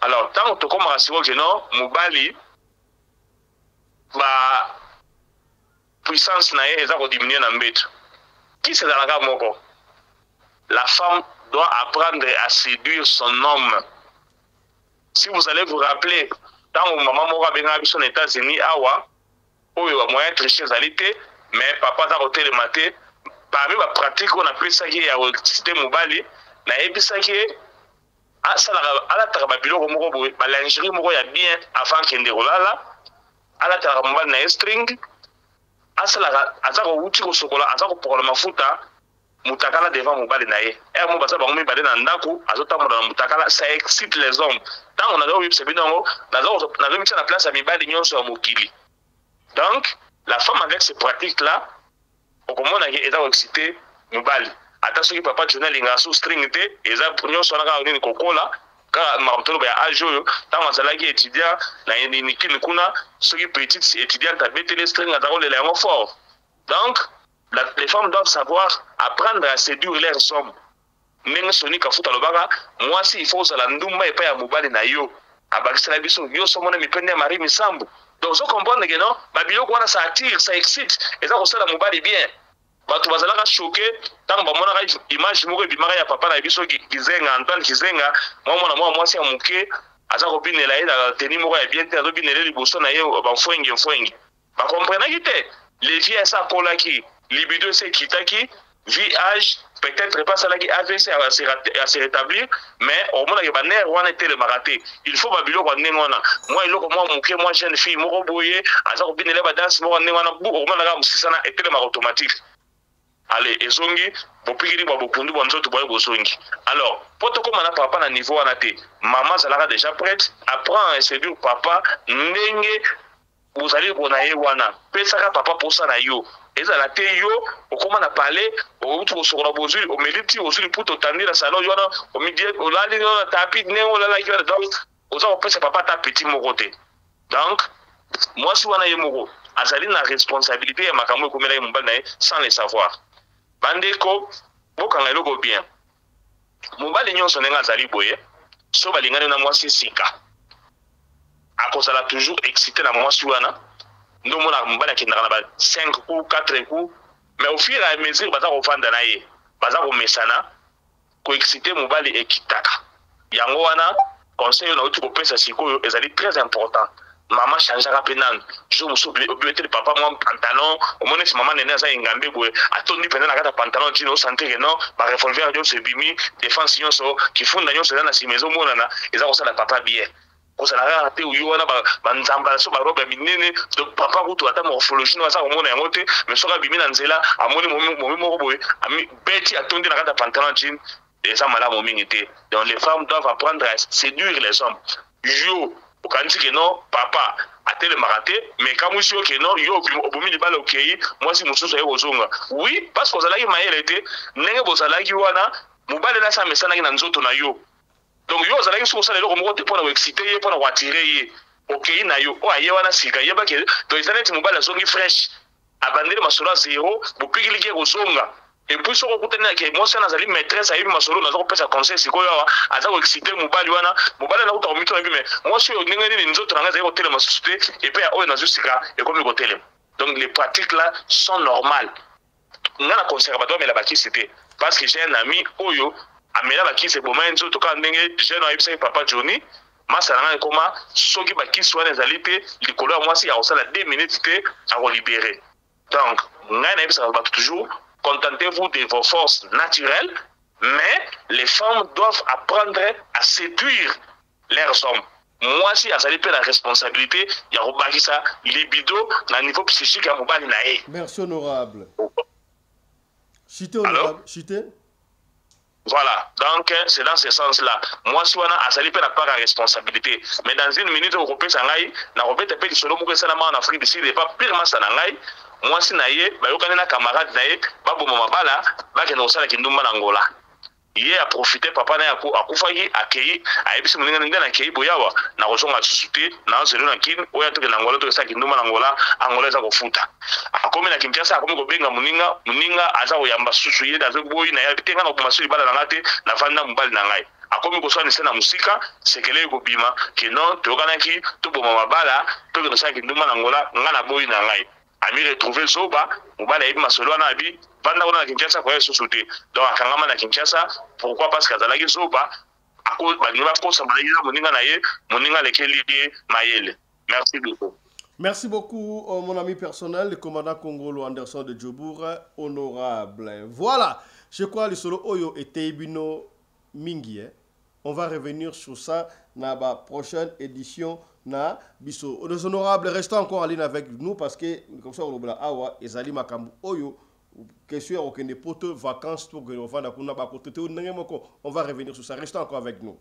Alors, tant que tu commences à que non, Moubali, ma puissance naïe est diminuer dans le but. Qui c'est dans la gamme moko? La femme doit apprendre à séduire son homme. Si vous allez vous rappeler, tant que maman m'a bien habitué aux États-Unis, où il y a moyen de tricher les mais papa a roté le matin, parmi les pratiques qu'on appelle ça qui est au système mobile, na ça qui est à la tarababilo, la lingerie il y a bien avant qu'il y ait à la tarababilo na string, à la outil au chocolat, à la pour le mafuta. Mutakala devant mobali na ye et mo baza bango mibale na ndako azotambola na mutakala ça excite les hommes tant on a eu c'est bien na mis na place à mibali nyonso ya mokili. Donc la femme avec ces pratiques là au comment na eza excité mobali ata soki papa journal inga sous string te eza nyonso na ka nini kokola ka mabtolo ya ajo tant azalaki étudiant na nikini kuna soki petite étudiante a betele string azakolela yango fort. Donc les femmes doivent savoir apprendre à séduire leurs hommes. Nenga soni kafuta lobaka, moi si il faut ça la ndumba et pas ya mobali na yo. Abakisa na biso yo somona mipende mari misambu. Donc vous comprenez que non, babilo kwa ça attire, ça excite et ça ça la mobali bien. Batu bazalaka choqué tant ba mona image moko bimaka ya papa na biso Kizenga Antoine Kizenga, moi si amuke aza kopinela ila teni moko ya bien te azo binela liboso na ye ba fwengi. Ba comprenez que les vieux ça kolaki libido c'est kitaki, vie âge, peut-être pas ça qui AVC à se rétablir, mais au moins il y a des nerfs, on a été le maraté. Il faut babilo qu'on ait moi moi jeune fille, moi boyer, à ça bien les danse, moi on a au moins là c'est ça été le automatique. Allez, ezongi, bopikiri babokundu bonzo to boye bozongi. Alors, pour te comme on a papa na niveau on a été, maman ça déjà prête, apprend à séduire papa, ndenge vous allez on a wana, pesaka papa pour ça na yo. Et ça la yo, au comment on a parlé, au tout sur la bozuli, au méliti, au suli pour t'entendre la salon, yo au midi, au là, on a tapis, néo, là, donc, aux autres, on pas ta petit moroté. Donc, moi, si on a eu moro, azali na responsabilité, et ma caméra comme elle est sans le savoir. Bandeko, bokanga eloko bien. Mobali nyonso nenga azali boye, so balingani na mwasi sika. Akozala toujours excité na mwasi wana. Nous avons 5 coups, 4 coups, mais au fur et à mesure, nous avons fait baza komesana koexcite mobali ekitaka yango wana conseil na uti kopesa sikoyo ezali très important. Maman changeaka pe nanu jo mosu obiyete papa mwa pantalon omoni si mama nene aza engambe boye atondi mpenza na kati ya pantalon ntino osante ke non barevolver nyonso ebimi défense nyonso kifunda nyonso eza na nsima ezomonana eza kosala papa bien kosala kaka te oyo wana banzambala so barobe ya minene donc papa kutu ata morphologie no aza komona yango te mais soki abimi na nzela amoni momi moko boye beti atondi na kati ya pantalon jean eza malamu mingi te. Donc les femmes doivent apprendre à séduire les hommes. Yo okanisi ke non papa atelemaka te mais kamusi yo ke non yo obomi libala okei mwasi mosusu aye kozonga oui parce que ozalaki mayele te ndenge bozalaki wana mobali nasi amesanaki na nzoto na yo donc yo ozalaki soki osala eloko moko te mpona koexcite ye mpona koatire ye okei na yo oyo aye wana sika yebaki donc eza neti mobali azongi fresh abandeli masolo ya zero bopikiliki ye kozonga. Et puis soki okutani ke mwasi wana azali maîtresse ayebi masolo naza kopesa conseil sikoyo awa aza koexcite mobali wana mobali anakuta komito na yebi mais mwasi oyo ndenge nini nzoto nanga ezali kotelema susu te epe ya oyo nazwi sika ekomi kotelema. Donc les pratiques là sont normales. Nga na conseillaka bato bamela bakisi te parce que j'ai un ami oyo amela bakisi eboma nzoto kaka ndenge jeune ayebisaki papa Johnny masala nanga ekoma soki bakisi wana ezali te likolo ya mwasi ya kosala 2 minutes te akolibere. Donc ngai nayebisaka bato toujours contentez-vous de vos forces naturelles, mais les femmes doivent apprendre à séduire leurs hommes. Moi, si azali pe la responsabilité, ya robakisa libido na niveau psychique ya mobali na ye. Merci honorable. Chité honorable, chité. Voilà, donc c'est dans ce sens-là. Moi, si on a azali pe la part de responsabilité, mais dans une minute, on peut s'engager, na robete pe solo moko salama en Afrique du Sud, et pas pire ça n'engager. Moi si naye bayokani na camarade naye baboma mabala bakende kosala kindumba na ngola ye a profité papa naye akufaki akei ayebisi moninga nde na kei boyawa na kozonga susu te na zelo na kini oya toke na ngola tokesala kindumba na ngola angola eza kofuta akomi na Kinshasa akomi kobenga moninga aza koyamba susu ye azo boyi na ye te nga na komaso libala na nga te na vanda mobali na ngai akomi koswanisa na musika sekele ekobima keno toyokanaki toboma mabala tokende kosala kindumba na ngola nga na boyi na ngai ami retrouvé Zoba, mobali ayebi masolo wana abi vanda kuna na Kinshasa kwa susu te. Donc akangama na Kinshasa, pourquoi parce qu'azalaki Zoba balingi bakosa balingi moninga na ye moninga lekeli ye mayele. Merci beaucoup. Merci beaucoup mon ami personnel, le commandant congolo Anderson de Djobour, honorable. Voilà, je crois que le solo oyo était bino mingi. On va revenir sur ça dans la prochaine édition. Na biso les honorables restons encore en ligne avec nous parce que comme ça on awa ezali makambu oyo question okende poto vacances pour que on va revenir sur ça, restons encore avec nous.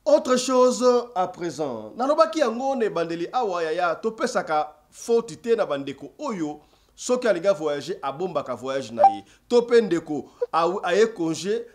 Autre chose à présent nalobaki yango ne bandeli awa yaya topesaka faute na bandeko oyo soki alinga voyager abombaka voyage na ye topendeko aye congé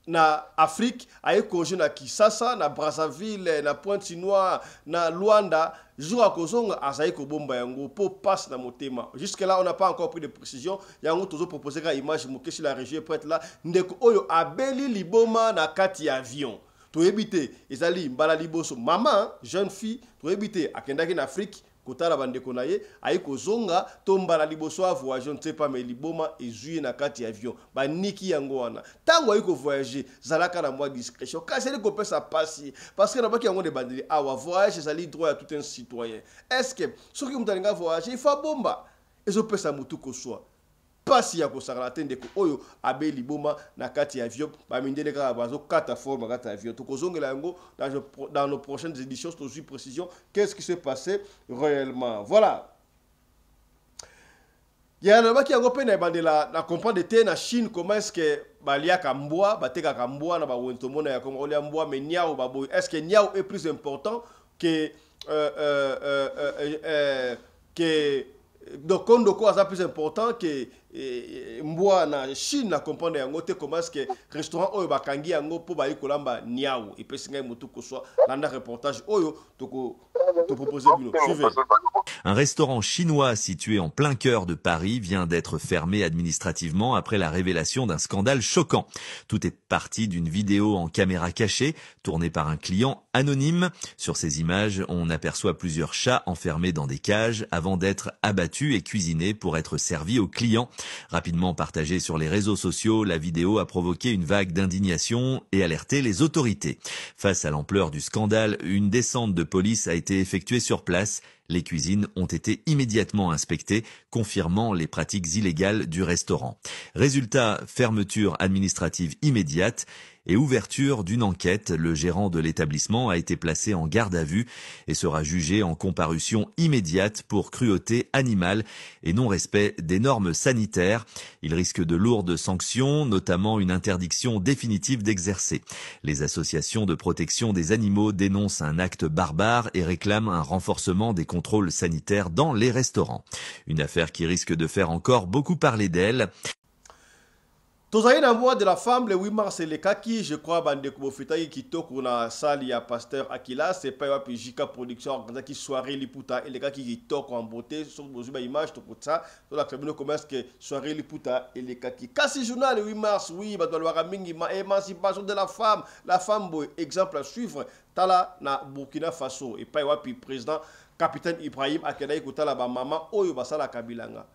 na Afrique, aye congé na Kisasa, na Brazzaville, na Pointe-Noire, na Luanda, jour à Kozonga, azaï ko bomba yango, po passe na motema. Jusque là, on n'a pas encore pris de précision. Yango toujours proposé une image moké sur la région prête là. Ndeko oyo abeli liboma na kati avion. To ebité, ezali mbala liboso maman, jeune fille, to ebité akendaki na Afrique. Kotala bandeko na ye ayiko zonga tombala liboso a voyager on ne sait pas mais liboma ezui na kati avion ba niki yango wana tango ayiko voyager zalaka na moi discrétion kasi ko pesa passer parce que na baki yango de bandeli awa voyage ezali droit à tout un citoyen. Est-ce que soki mutalinga voyager il faut bomba ezo pesa mutu ko soit pasi ya kosakala te ndeko oyo abeli boma na kati avion ba mindele ka bazo kata forme kati avion to kozongela yango dans nos prochaines éditions to suis précision qu'est-ce qui s'est passé réellement. Voilà, ya na baki yango pe na bandela na comprendre te na Chine comment est-ce que balia kamboa bateka kamboa na ba wentomona ya comme olia mboa mais niao baboy est-ce que niao est plus important que donc Kondoko a plus important que mboa na Chine na comprendre yango te comment est-ce que restaurant oyo bakangi yango po ba ikolamba niao et pesinga mutu ko soit landa reportage oyo to proposer bino suivez. Un restaurant chinois situé en plein cœur de Paris vient d'être fermé administrativement après la révélation d'un scandale choquant. Tout est parti d'une vidéo en caméra cachée tournée par un client anonyme. Sur ces images, on aperçoit plusieurs chats enfermés dans des cages avant d'être abattus et cuisinés pour être servis aux clients. Rapidement partagée sur les réseaux sociaux, la vidéo a provoqué une vague d'indignation et alerté les autorités. Face à l'ampleur du scandale, une descente de police a été effectuée sur place. Les cuisines ont été immédiatement inspectées, confirmant les pratiques illégales du restaurant. Résultat, fermeture administrative immédiate et ouverture d'une enquête. Le gérant de l'établissement a été placé en garde à vue et sera jugé en comparution immédiate pour cruauté animale et non-respect des normes sanitaires. Il risque de lourdes sanctions, notamment une interdiction définitive d'exercer. Les associations de protection des animaux dénoncent un acte barbare et réclament un renforcement des contrôles sanitaires dans les restaurants. Une affaire qui risque de faire encore beaucoup parler d'elle. Tozali na mois de la femme le 8 mars le kaki je crois bande kubofitaki kitoko na sali ya pasteur Akila c'est pas wapi Jika production organisa soirée liputa et le kaki kitoko en beauté sur bozuba image to kutsa to la tribune commerce que soirée liputa et le kaki kasi journal le 8 mars oui badolwara mingi ma émancipation de la femme boy exemple à suivre tala na Burkina Faso et pas wapi président capitaine Ibrahim Akedai kutala ba maman oyo basala kabilanga.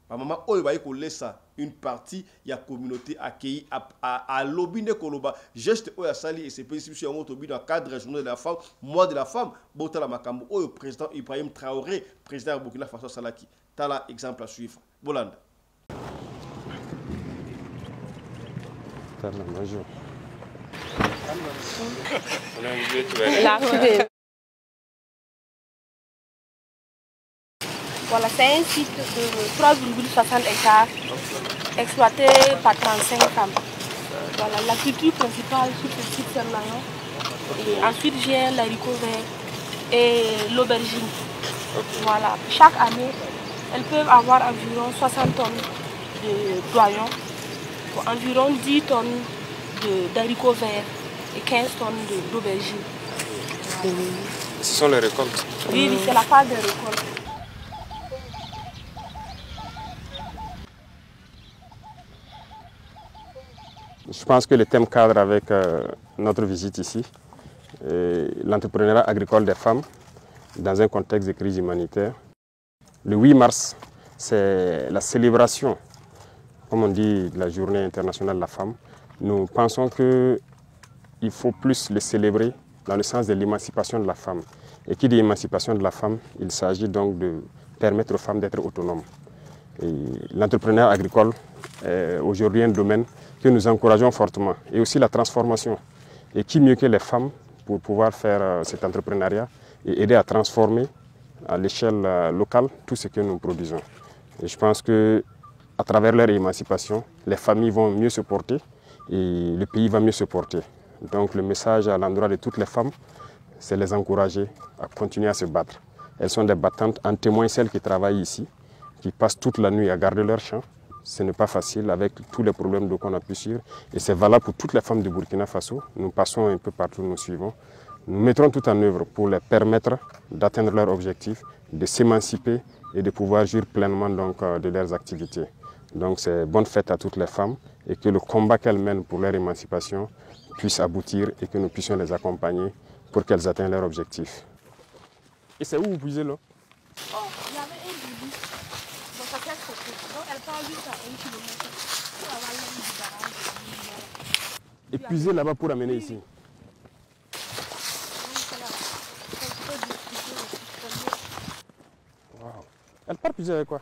Maman oyo ba ko laissa une partie ya communauté accueillie à lobine koloba geste oyo sali et c'est possible sur un autobi dans cadre journée de la femme mois de la femme botala makambo oyo président Ibrahim Traoré président Burkina Faso salaki tala exemple à suivre Bolanda Voilà, c'est un site de 3,60 hectares exploité par 35 femmes. Voilà, la culture principale sur ce site c'est l'oignon. Et ensuite vient l'haricot vert et l'aubergine. Voilà, chaque année, elles peuvent avoir environ 60 tonnes d'oignons, environ 10 tonnes d'haricots verts et 15 tonnes d'aubergine. Ce sont les récoltes? Oui, c'est la part des récoltes. Je pense que le thème cadre avec notre visite ici, l'entrepreneuriat agricole des femmes dans un contexte de crise humanitaire. Le 8 mars, c'est la célébration, comme on dit, de la journée internationale de la femme. Nous pensons qu'il faut plus le célébrer dans le sens de l'émancipation de la femme. Et qui dit émancipation de la femme, il s'agit donc de permettre aux femmes d'être autonomes. L'entrepreneuriat agricole est aujourd'hui un domaine que nous encourageons fortement, et aussi la transformation. Et qui mieux que les femmes pour pouvoir faire cet entrepreneuriat et aider à transformer à l'échelle locale tout ce que nous produisons. Et je pense qu'à travers leur émancipation, les familles vont mieux se porter et le pays va mieux se porter. Donc le message à l'endroit de toutes les femmes, c'est les encourager à continuer à se battre. Elles sont des battantes, en témoin celles qui travaillent ici, qui passent toute la nuit à garder leur champ. Ce n'est pas facile avec tous les problèmes qu'on a pu suivre. Et c'est valable pour toutes les femmes du Burkina Faso. Nous passons un peu partout, nous suivons. Nous mettrons tout en œuvre pour les permettre d'atteindre leurs objectifs, de s'émanciper et de pouvoir jouir pleinement donc, de leurs activités. Donc c'est bonne fête à toutes les femmes et que le combat qu'elles mènent pour leur émancipation puisse aboutir et que nous puissions les accompagner pour qu'elles atteignent leurs objectifs. Et c'est où vous puisez l'eau? Il y avait un début. Donc ça fait donc elle parle juste à 1 kilomètre pour avoir l'homme du barrage. Et puiser là-bas pour amener ici. Wow. Elle part puiser avec quoi?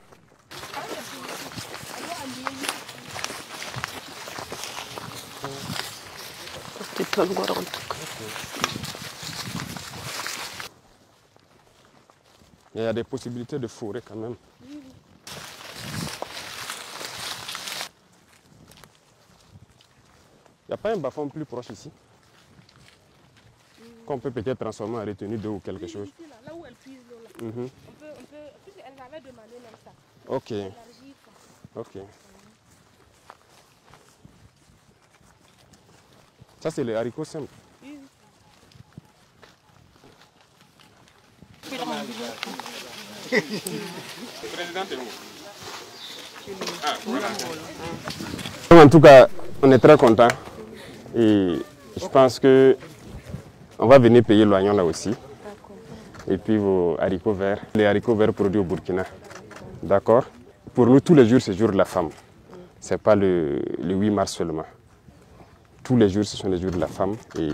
Il y a des possibilités de fourrer quand même. Il n'y a pas un bas-fond plus proche ici qu'on peut peut-être transformer en retenue d'eau ou quelque chose. Ici, là où elle puise l'eau, là. On peut, puisqu'elle avait demandé même ça. Ok. Ok. Ça, c'est le haricot simple. En tout cas, on est très content et je pense que on va venir payer l'oignon là aussi. Et puis vos haricots verts, les haricots verts produits au Burkina. D'accord? pour nous, tous les jours, c'est le jour de la femme. Ce n'est pas le 8 mars seulement. Tous les jours, ce sont les jours de la femme. Et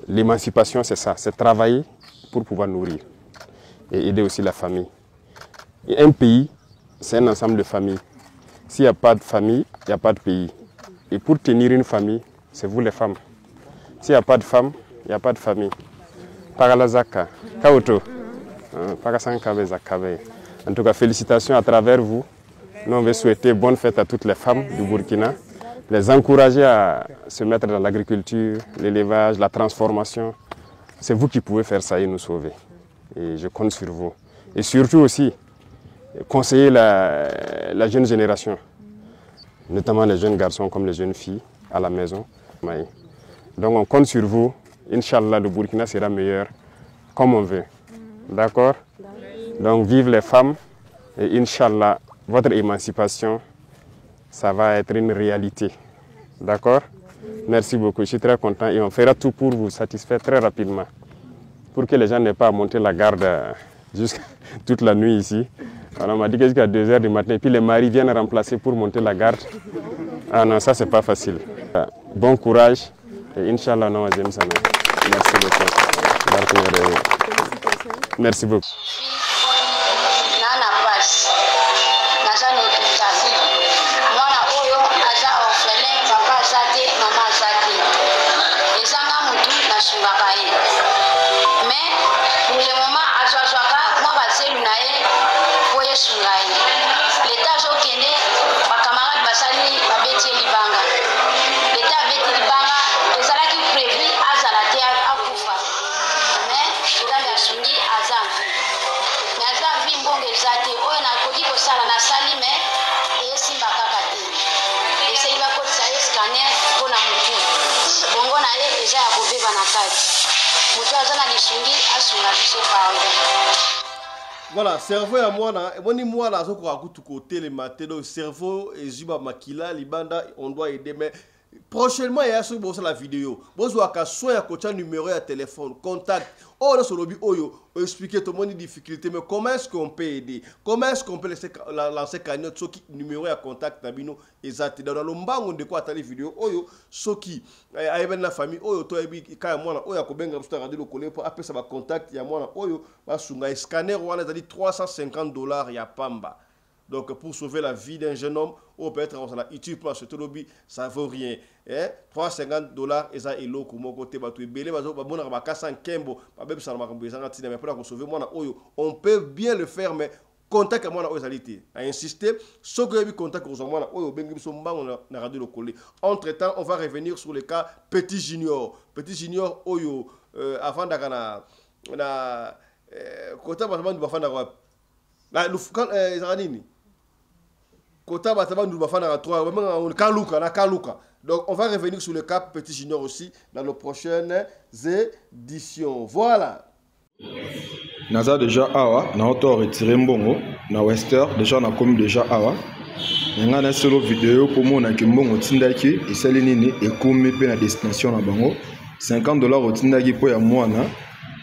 l'émancipation, c'est ça, c'est travailler pour pouvoir nourrir et aider aussi la famille. Et un pays, c'est un ensemble de familles. S'il n'y a pas de famille, il n'y a pas de pays. Et pour tenir une famille, c'est vous les femmes. S'il n'y a pas de femmes, il n'y a pas de famille. Paralazaka, Kaoto, en tout cas, félicitations à travers vous. Nous, on veut souhaiter bonne fête à toutes les femmes du Burkina, les encourager à se mettre dans l'agriculture, l'élevage, la transformation. C'est vous qui pouvez faire ça et nous sauver. Et je compte sur vous. Et surtout aussi, conseiller la jeune génération, notamment les jeunes garçons comme les jeunes filles à la maison. Donc on compte sur vous. Inch'Allah, le Burkina sera meilleur comme on veut. D'accord? Donc vive les femmes et Inch'Allah, votre émancipation, ça va être une réalité. D'accord? Merci beaucoup, je suis très content et on fera tout pour vous satisfaire très rapidement. Pour que les gens n'aient pas à monter la garde jusqu'à toute la nuit ici. Alors on m'a dit que jusqu'à 2 h du matin, et puis les maris viennent remplacer pour monter la garde. Ah non, ça c'est pas facile. Bon courage et Inch'Allah, non, merci beaucoup. Merci beaucoup. Voilà, cerveau ya mwana, moni mwana azoko akutu côté le matin, donc cerveau et zuba makila libanda, on doit aider, mais prochainement il y a sur la vidéo. Vous avez soin à coach numéro de téléphone, contact. Oh là sur le oyo, expliquer tout le monde les difficultés, mais comment est-ce qu'on peut aider? Comment est-ce qu'on peut lancer cagnotte sur qui numéro à contact nabino exact dans le mbango de quoi ta vidéo oyo soki ayeben la famille oyo to ebi kaya mwana oyo akobenga busta radio le coller pour appeler ça va contact ya mwana oyo ba sunga scanner wana zali $350 ya pamba. Donc pour sauver la vie d'un jeune homme, ou peut-être on s'en utile pour acheter lobby, ça vaut rien. $350 et ça est l'eau comme côté bateau belé bazo ba mona ba kasa nkembo ba bebe ça m'a besoin de mais pour sauver moi on peut bien le faire mais contact à moi aux alités à insister ce que eu contact aux moi oyo bengi biso mbango na radio le coller. Entre-temps, on va revenir sur le cas Petit Junior oyo avant d'akana na kota batama bafanda kwa na lufuka ezanini Kota Bataba nous va faire à 3, Kaluka. Donc on va revenir sur le cap Petit Junior aussi dans nos prochaines éditions. Voilà. Naza déjà awa, na auto retiré mbongo, na Wester déjà na comme déjà awa. Nga na solo vidéo pour mon na kimbongo tindaki et sali nini et comme pe na destination na bango. $50 tindaki po ya mwana,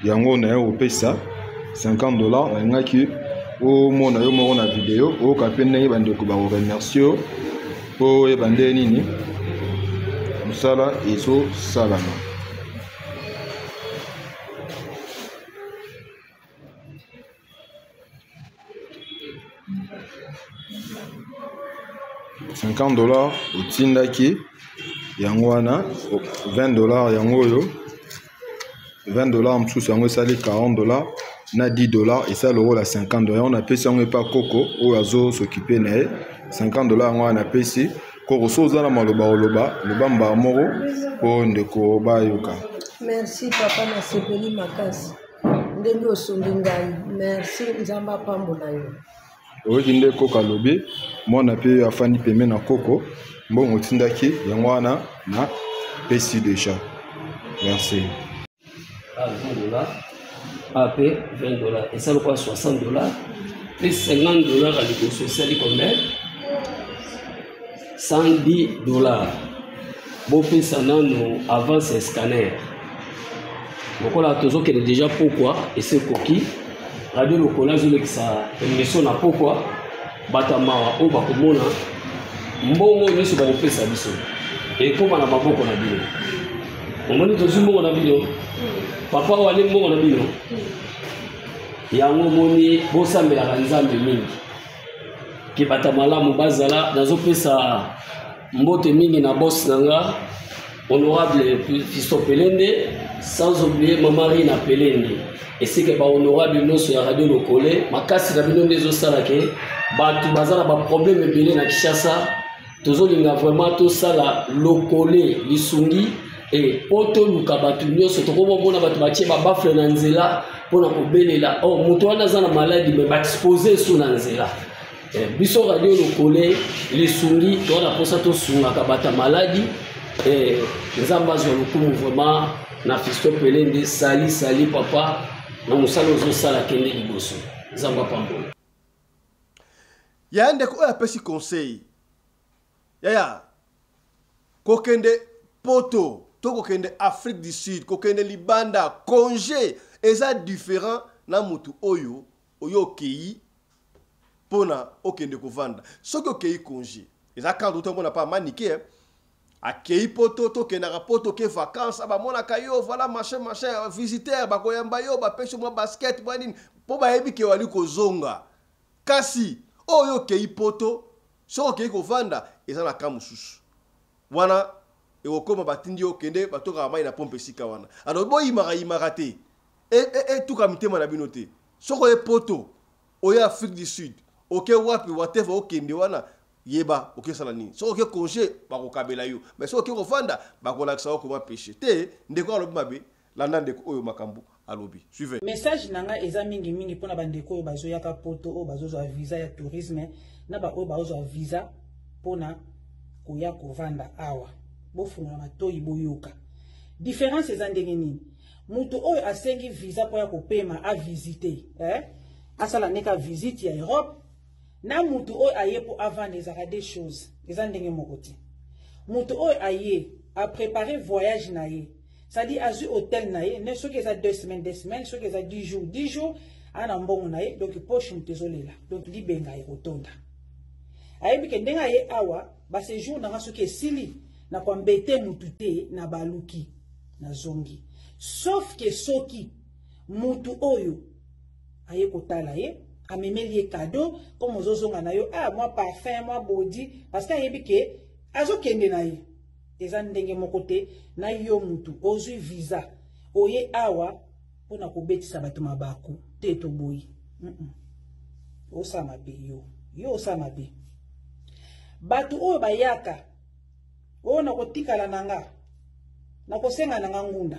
yango na yo pesa $50 na ngaki o mona yo mona vidéo o kapene bande ko ba remercier o e bande nini musala iso salama $50 otindaki yango wana $20 yango yo $20 msusu yango sali $40 na $10 et ça l'euro la $50. On a payé on pas coco ou azo s'occuper na $50 on a payé ko soza na maloba le bamba moro po ndeko bayoka. Merci papa na sepeli makasi ndenge osongi ngai merci nzamba pambola yo oki ndeko kalobi mona pe afani peme na coco mbongo tindaki yango wana na pesi déjà. Merci. AP $20 et ça le quoi $60 plus $50 à l'éco social combien $110 bon puis ça nous avance scanner donc là toujours qu'elle est déjà pourquoi et c'est coquille radio le collage de ça émission na pourquoi batamawa o bakomona mbongo nyonso bakopesa biso ekoma na maboko na bino omoni tozwi mbongo na bino papa wale mbongo na bino yango moni bosambelaka nzambe mingi ke bata malamu bazala nazopesa mbote mingi na boss nanga honorable Fisto Pelende sans oublier mamari na Pelende et c'est que ba honorable noso ya radio lokole makasi na bino ndezo sala ke batu bazala ba problème ebele na Kinshasa tozolinga vraiment to sala lokole lisungi et poto luka batu nyoso tokomona batu batie ba bafle na nzela pona kobelela oh mutu wana za na maladie me ba exposer sur na nzela biso radio lokole lisungi to na posa to sunga ka bata maladie et nzamba zo lokumu vraiment na Fisto Pelende sali papa na musalo zo sala kende liboso nzamba pambola ya ndeko oya pesi conseil ya kokende poto to kokende Afrique du Sud kokende libanda congé eza différent na mutu oyo kei pona okende kovanda soki okei congé eza quand autant mona pas maniqué akei poto to kenaka poto ke vacances abamona kayo voilà machin visiteur bakoyamba yo bapesho mwa basket bwanini po bayebi ke wali kozonga kasi oyo kei poto so kei kovanda eza na kamususu wana ekokoma batindi yo kende batoka mai na pompe sika wana alors boyimaka te tuka mitema na bino te soko e poto oya Afrique du Sud oke wapi whatever okende wana yeba oke sala nini so oke congé bakokabela yo mais so oke kovanda bakolakisa ko ma péché te ndeko alobi mabe landa ndeko oyo makambu alobi suivez message nanga eza mingi pona bandeko oyo bazoyaka poto oyo bazozwa visa ya tourisme na ba oyo bazozwa visa pona koya kovanda awa bofunga matoyi boyoka différence eza ndenge nini mutu oyo asengi visa po ya kopema a visiter asala neka visite ya Europe na mutu oyo aye po avant ezaka des choses eza ndenge moko te mutu oyo aye a préparer voyage na ye c'est-à-dire azwi hôtel na ye ne soki eza 2 semaines soki eza 10 jours ana mbongo na ye donc poche mutu ezolela donc libenga ekotonda ayebi ke ndenge aye awa ba séjour nanga soki esili na kwambete mutu te na baluki na zongi sauf que soki mutu oyo aye kotala ye amemeli ye cadeau comme ozozonga na yo moi parfum moi body parce que ayebi ke azokende na ye eza ndenge moko te na yo mutu ozwi visa oye awa pona kobetisa bato mabaku te toboyi osama be yo osama be bato oyo bayaka oyo na kotikala nanga na kosenga nanga ngunda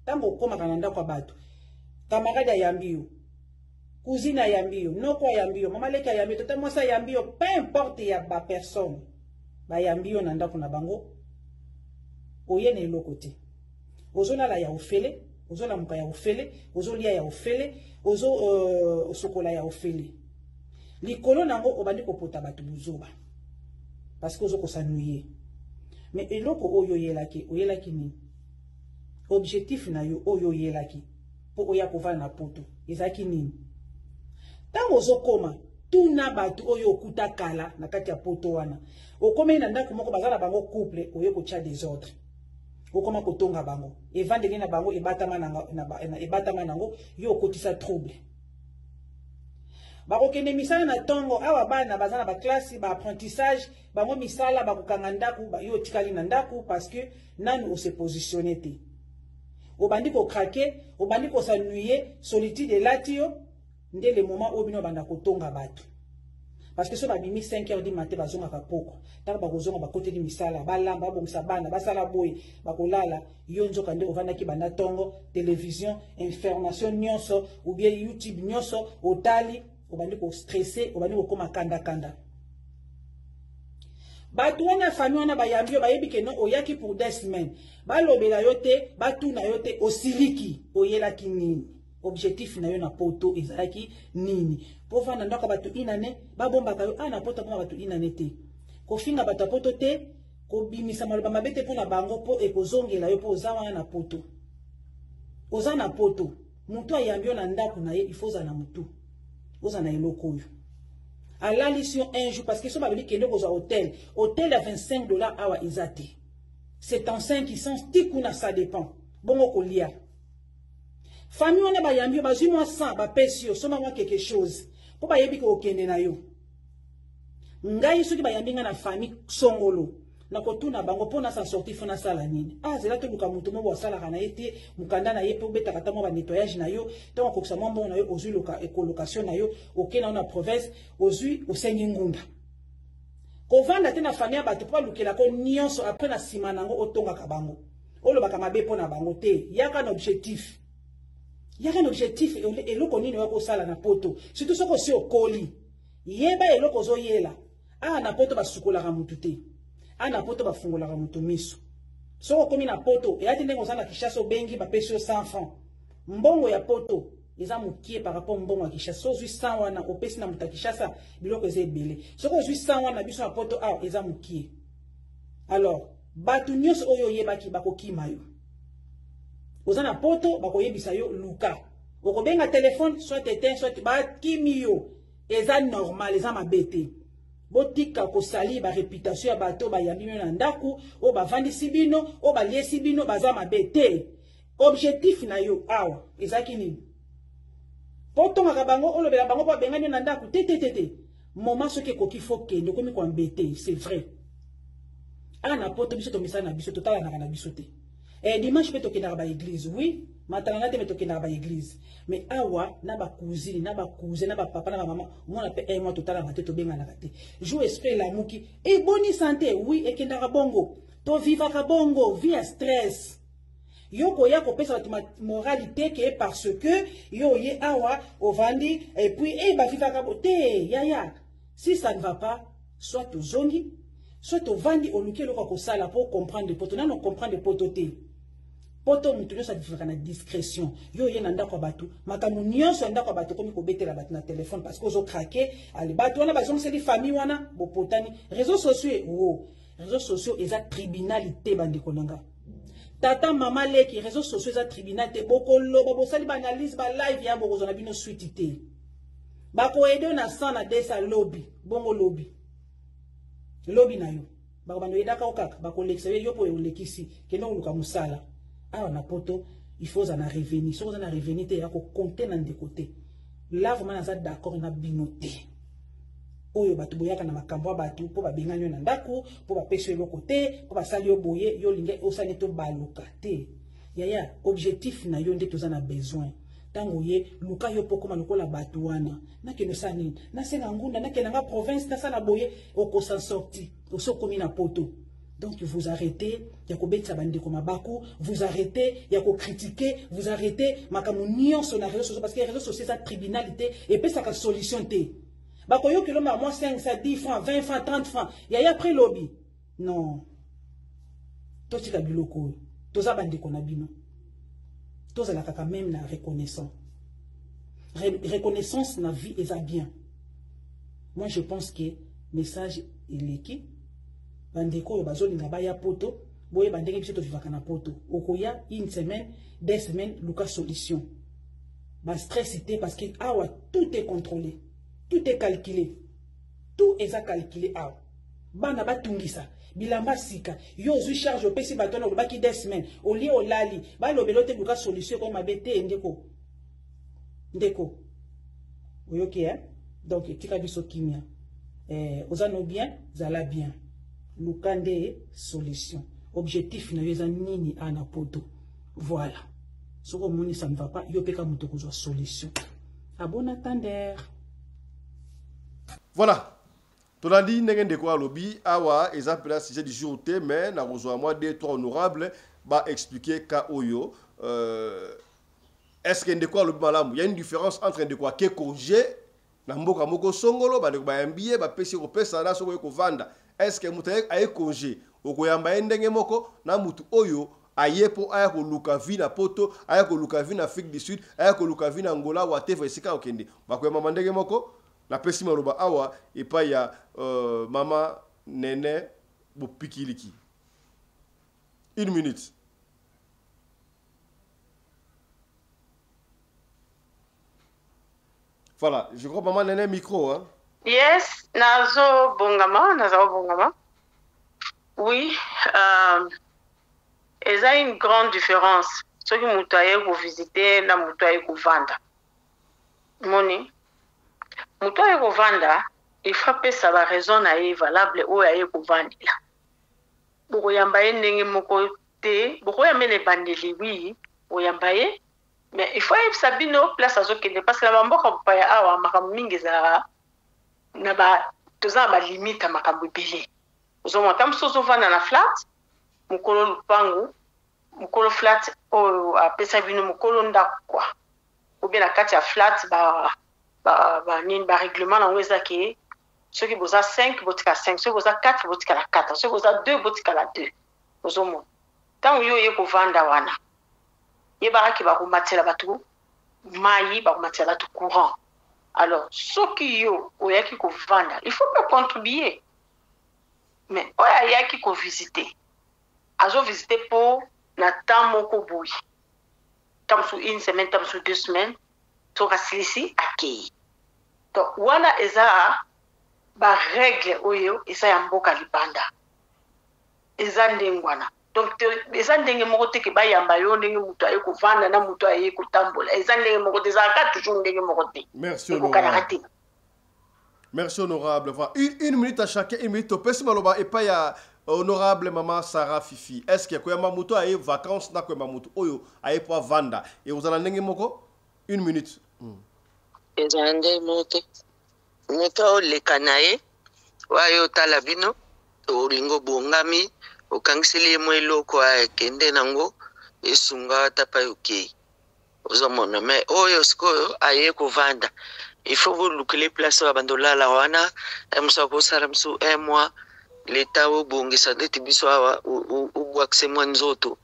tango okomaka na ndako ya bato kamarade ayambi yo cousine ayambi yo noko ayambi yo mama leki ayambi yo tata mwasi ayambi yo peu importe ya ba personne bayambi yo na ndako na bango oye na eloko te ozolala ya ofele ozolamuka ya ofele ozolia ya ofele osokola ya ofele likolo nango obandi kopota bato buzoba parce que ozokosanuye mais eloko oyo oyelaki nini objectif na yo oyo oyelaki po oya kovana na poto ezalaki nini tango ozokoma tuna bato oyo okuta kala na kati ya poto wana okomei na ndako moko bazala bango couple oyo kotia désordre okoma kotonga bango evandeli na bango ebatama nango yo okotisa trouble bakokende misala na tongo awa bana baza na baklasi baapprentissage bango misala bakokanga ndako yo otikali na ndako parce que nani ose positionne te obandi kokrake obandi kosanuye solitude elati yo nde le moment oyo bino banda kotonga bato parce que so babimi 5 heures du matin bazongaka poko ntango bakozonga bakoteli misala balamba babongisa bana basala boye bakolala yo nzoka nde ovandaki banda tongo télévision information nyonso ou bien YouTube nyonso otali obandi kostresse obandi kokoma kanda bato wana famille wana bayambi yo bayebi ke non oyaki pour 2 semaines balobela yo te batuna yo te osiliki oyelaki nini objectif na yo na poto ezalaki nini po vanda ndako bato inane babombaka yo na poto mpona bato inane te kofinga bato poto te kobimisa maloba mabe te mpona bango po ekozongela yo po oza wana na poto oza na poto mutu ayambi yo na ndako na ye ifo oza na mutu oza na eloko oyo à la mission un jour parce que so balobi kende ko hôtel à $25 awa izati. C'est en 5 qui sont tikuna ça dépend. Bongo kolia. Famille on ba yambi ba zui moi 100 ba pesio soma moi quelque chose. Po ba yebi ko kende na yo. Ngai soki ba yambi nga na famille songolo. Na kotuna bango pona sa sortir fona sala nini. Ah zela to luka mutu mo bo sala kana ete mukanda na ye po beta kata mo ba nettoyage na yo. To ko ksa mo na yo ozui loka écolocation na yo okena na province ozui osengi ngunda. Ko vanda te na famille ba to pa lukela ko nyonso après na sima nango otonga ka bango. Olo baka mabe pona bango te. Yaka na objectif. Yaka na objectif eloko nini wa ko sala na poto. Surtout soko si okoli. Yeba eloko zo yela. Ah na poto ba sukola ka mutu te. Ana poto ba fungola ka mutu miso. Soko komi na poto e ati ndengo sana Kishasa bengi ba pesio 100 francs. Mbongo ya poto eza mukie par rapport mbongo ya Kishasa. So zui 100 wana opesi na muta Kishasa biloko eze ebele. Soko zui 100 wana biso na poto eza mukie. Alors, batu nyonso oyo yebaki bakokima yo. Ozana poto bakoyebisa yo luka. Okobenga téléphone soit éteint soit bakimi yo. Eza normal, eza mabete. Botika ko sali ba réputation ya bato ba yambi na ndaku o ba vandisi bino o ba liesi bino baza mabete. Objectif na yo awa ezaki nini? Poto ngaka bango olobela bango pa bengani na ndaku te. Moment soki koki foke ndeko mi kwa mbete, c'est vrai. Ana poto biso to misana biso totala na biso te. Dimanche pe tokenda ba église, oui, matanga te tokenda ba église. Mais awa na ba cousine, na ba cousin, na ba papa, na ba maman, moi pe un mois totala na te to benga na te. Jou esprit la muki et bonne santé, oui, et kenda ka bongo. To viva ka bongo, via stress. Yoko ya ko pesa moralité que parce que yo ye awa ovandi et puis ba viva ka boté, ya. Si ça ne va pas, soit to zongi, soit to vandi oluke loko ko sala pour comprendre des potes, non comprendre des pototé. Poto mutu sa vivre na discrétion. Yo ye nanda kwa batu, makamu nyonso nda kwa batu komi ko betela batu na téléphone parce que zo craquer, ali batu wana bazong c'est des familles wana, bopotani, réseaux sociaux réseaux sociaux eza tribunalité bandi konanga. Tata mama leki réseaux sociaux eza tribunalité bokolo babo sali ba analyse ba live ya bokozo na bino suite te. Bako aider na 100 na 200 lobby, bongo lobby. Lobby na yo. Bako bando yedaka okaka, bako lekse yo po lekisi, keno luka musala. Ah, on a poto, il faut en revenir. Si on a revenir, il y a qu'on compter dans des côtés. Là, vraiment, on a d'accord, on a binoté. Oyo batu boyaka na makambo batu po ba benganyo na ndako, po ba peso le côté, po ba sali yo boye, yo linge osane to baluka te. Yaya, objectif na yo nde tozana besoin. Tango ye luka yo poko manukola batu wana. Na ke no sani, na senga ngunda, na ke nga province na sana boye, oko s'en sorti, oso komi na poto. Donc vous arrêtez, vous arrêtez, il y a critiquer, vous arrêtez, makamunion sur les réseaux sociaux parce que les réseaux sociaux c'est tribunalité et puis ça a solution té. Bakoyo que l'homme moi 5, 10 francs, 20 francs, 30 francs, il y a après lobby. Non. Toi tu as biloko, toi as bandi konabino. Toi la kaka même la reconnaissance. Reconnaissance na vie est bien. Moi je pense que message il est qui bandeko bazoli na baya poto boye bandenge biso to vivaka na poto okoya une semaine 2 semaines luka solution ba stressité parce que awa tout est contrôlé tout est calculé tout est calculé awa bana batungisa bilamba sika yo zu charge opesi batona lobaki 2 semaines oli olali ba lobelo te luka solution comme abete ndeko oyoki donc tika biso kimia ozano bien zala bien Lukande solution. Objectif na yeza nini ana poto. Voilà. Ce que moni ça ne va pas, yo peka muto ko solution. A bon attendeur. Voilà. Tolandi ngende ko alobi awa exemple là sujet du jour té mais na rejoint moi 2-3 honorables ba expliquer ka oyo est-ce que ndeko alobi malamu, il y a une différence entre ndeko ke congé na mboka moko songolo ba ndeko ba yambie ba pesi ko pesa na soko ko vanda. Est-ce que mutu aye congé okoyamba ndenge moko na mutu oyo ayepo aya ko luka vi na poto aya ko luka vi na Afrique du Sud aya ko luka vi na Angola wa teva sika okende bakoyamba ndenge moko na pesi maroba awa epa ya mama nene bopikiliki 1 minute. Voilà, je crois maman nene micro hein. Yes, nazo bongama. Oui, il y a une grande différence. Ceux qui m'ont visiter, na m'ont vendre. Moni, m'ont vendre, il faut que ça va raison valable ou aille vendre. Beaucoup yambaye n'engue moko te, beaucoup yambaye les bandeli oui, ou yambaye, mais il faut que ça bino place à ce qui n'est pas la mambo comme pas awa makamingi za na ba toza ba limite makambo belé. Ozomo tam sozo vana na flat, mukolo lupangu, mukolo flat o apesa bino mukolo ndakwa. Ou bien la kati ya flat ba nini ba règlement na weza ke ceux qui boza 5 botika 5, ceux qui boza 4 botika la 4, ceux qui boza 2 botika la 2. Ozomo. Tant yo ye ko vanda wana. Ye baraki ba ko matela batu mayi ba ko matela batu courant. Alors, ceux qui yo oyaki ko vanda, il faut pas contribuer. Mais oyaki ko visiter. Azo visiter pour na temps moko boui. Tam sous une semaine, tam sous 2 semaines, to rasilisi akei. Donc wana eza ba règle oyo eza ya mboka libanda. Eza ndengwana. Donc eza ndenge moko te ke ba yamba yo ndenge mutu aye ko vanda na mutu aye ko tambola. Eza ndenge moko te za ka toujours ndenge moko te. Merci honorable. Merci honorable. Voilà. Une minute à chacun, une minute. Pesi maloba et pas ya honorable maman Sarah Fifi. Est-ce que kwa mamuto aye vacances na kwa mamuto oyo aye pour vanda et vous allez ndenge moko une minute. Eza ndenge moko. Neka le kanaye wayo talabino olingo bongami okangiseli mo eloko akende nango esunga tapa yoke ozomona mais oyo sikoyo aye ko vanda il faut vous lukele place ba bandola la wana emso ko saramsu emwa leta o bongisa ndeti biso awa ubwakse mwa nzoto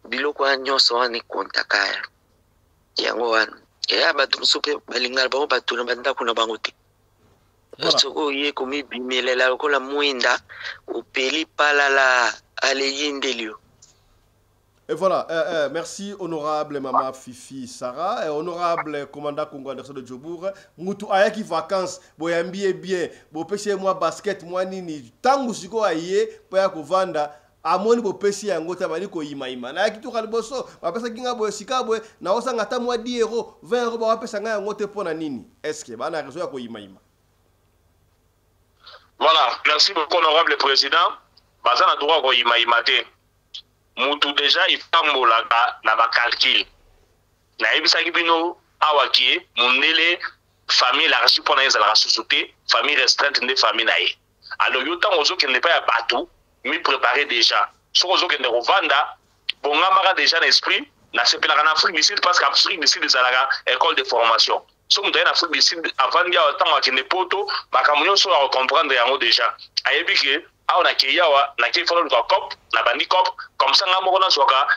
biloko anyoso ani kontakaya yango wana ya batu supe balinga ba batu na banda kuna bangote. Soko ye komi bimelela lokola mwinda upeli palala aleyindelio. Et voilà, merci honorable maman Fifi Sarah, honorable commandant Congo Anderson de Djobour. Mutu ayaki vacances, boyambie bien, bo pêcher moi basket, moi nini, tangu siko aye, poya kovanda, amoni bo pêcher yango tabani ko ima. Na yaki to kalboso, ba pesa kinga bo sika bo, na osa ngata moi 10 euros, 20 euros ba pesa nga yango te pona nini. Est-ce que bana raison ya ko ima. Voilà, merci beaucoup honorable président. Bazana droit ko ima te. Mutu déjà il tambolaka na ba calcul. Na ebisa kibino awaki mundele famille la reçu pour na ezala société, famille restreinte de famille nae. Alors yo tant ozo qui n'est pas ya bateau, mi préparer déjà. So ozo qui ne revanda, bonga mara déjà l'esprit, na sepela na Afrique du Sud parce qu'Afrique du Sud ezala école de formation. So mutaye na Afrique du Sud avant dia autant qui ne poto, bakamunyo so à comprendre yango déjà. Ayebi ke on a qui yawa na qui follow le cop na bandi cop comme ça ngamo na soka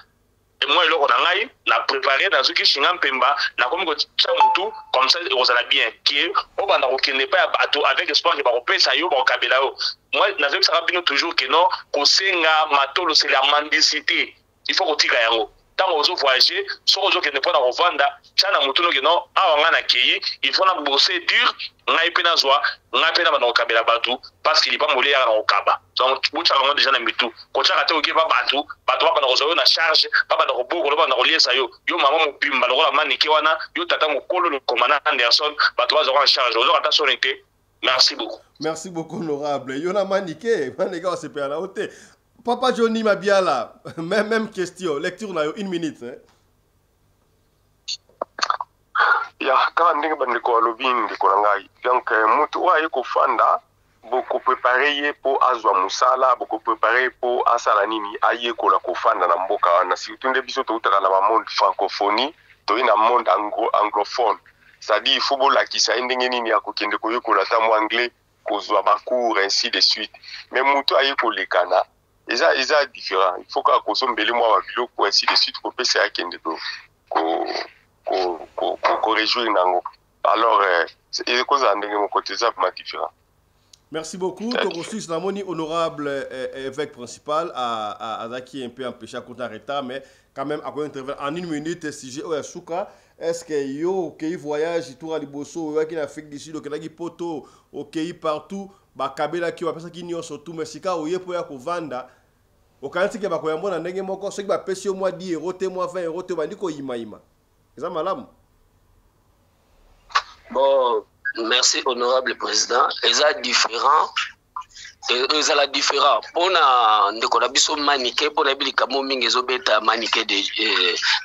et moi eloko na ngai na préparer dans ce qui chinga mpemba na comme ko tsa mutu comme ça on sera bien qui au banda ko kende pas bateau avec espoir que ba kopesa yo ba kabela yo moi na veut ça bino toujours que non ko senga matolo c'est la mendicité il faut ko tika yango tant ozo voyager so ozo kende pas na revanda chana mutu no que non awanga na kei il faut na bosser dur ngai pena zwa ngai pena ba na kabela bateau parce qu'il est pas molé à na okaba donc bucha bango déjà na mitu ko chaka te oki ba bateau ba na kozo na charge ba na roboko ba na relier sa yo mama mopimba lokola manike wana yo tata mokolo le commandant Anderson ba to en charge ozo ata sonete. Merci beaucoup. Merci beaucoup honorable. Yo na manike on se perd la haute. Papa Johnny Mabiala, même question, lecture na yo 1 minute hein. Ya kama ndenge bandeko alobi ndeko na ngai donc mutu oyo kofanda beaucoup préparé pour azwa musala beaucoup préparé pour asala nini aye kola kofanda na mboka wana surtout nde biso toutaka na monde francophonie to na monde anglophone c'est-à-dire il faut bolakisa ndenge nini ya kokende koyokola ta mo anglais kozwa ba cours ainsi de suite mais mutu aye kolekana eza différent il faut ka kosombele mo ba biloko ainsi de suite ko pesa akende ko réjouir nango alors c'est cause ndenge mo côté ça pas différent. Merci beaucoup. Donc aussi, c'est un honorable évêque principal à qui est un peu empêché à compter en retard, mais quand même, à quoi intervenir en une minute, si j'ai Souka, est-ce que yo, qui voyage, tout à Liboso, qui en Afrique du Sud, qui poto, qui partout, bah Kabila qui va passer qui n'y a surtout, mais si quand vous pouvez vendre, au cas où vous avez un nègre moko, ce qui va payer au mois 10 euros, mois 20 euros, tu vas dire qu'il y a. C'est ça, madame? Bon, merci, honorable président. Ils sont différents. Ils sont différents. Pour nous, maniquer, pour nous, ils sont maniquer.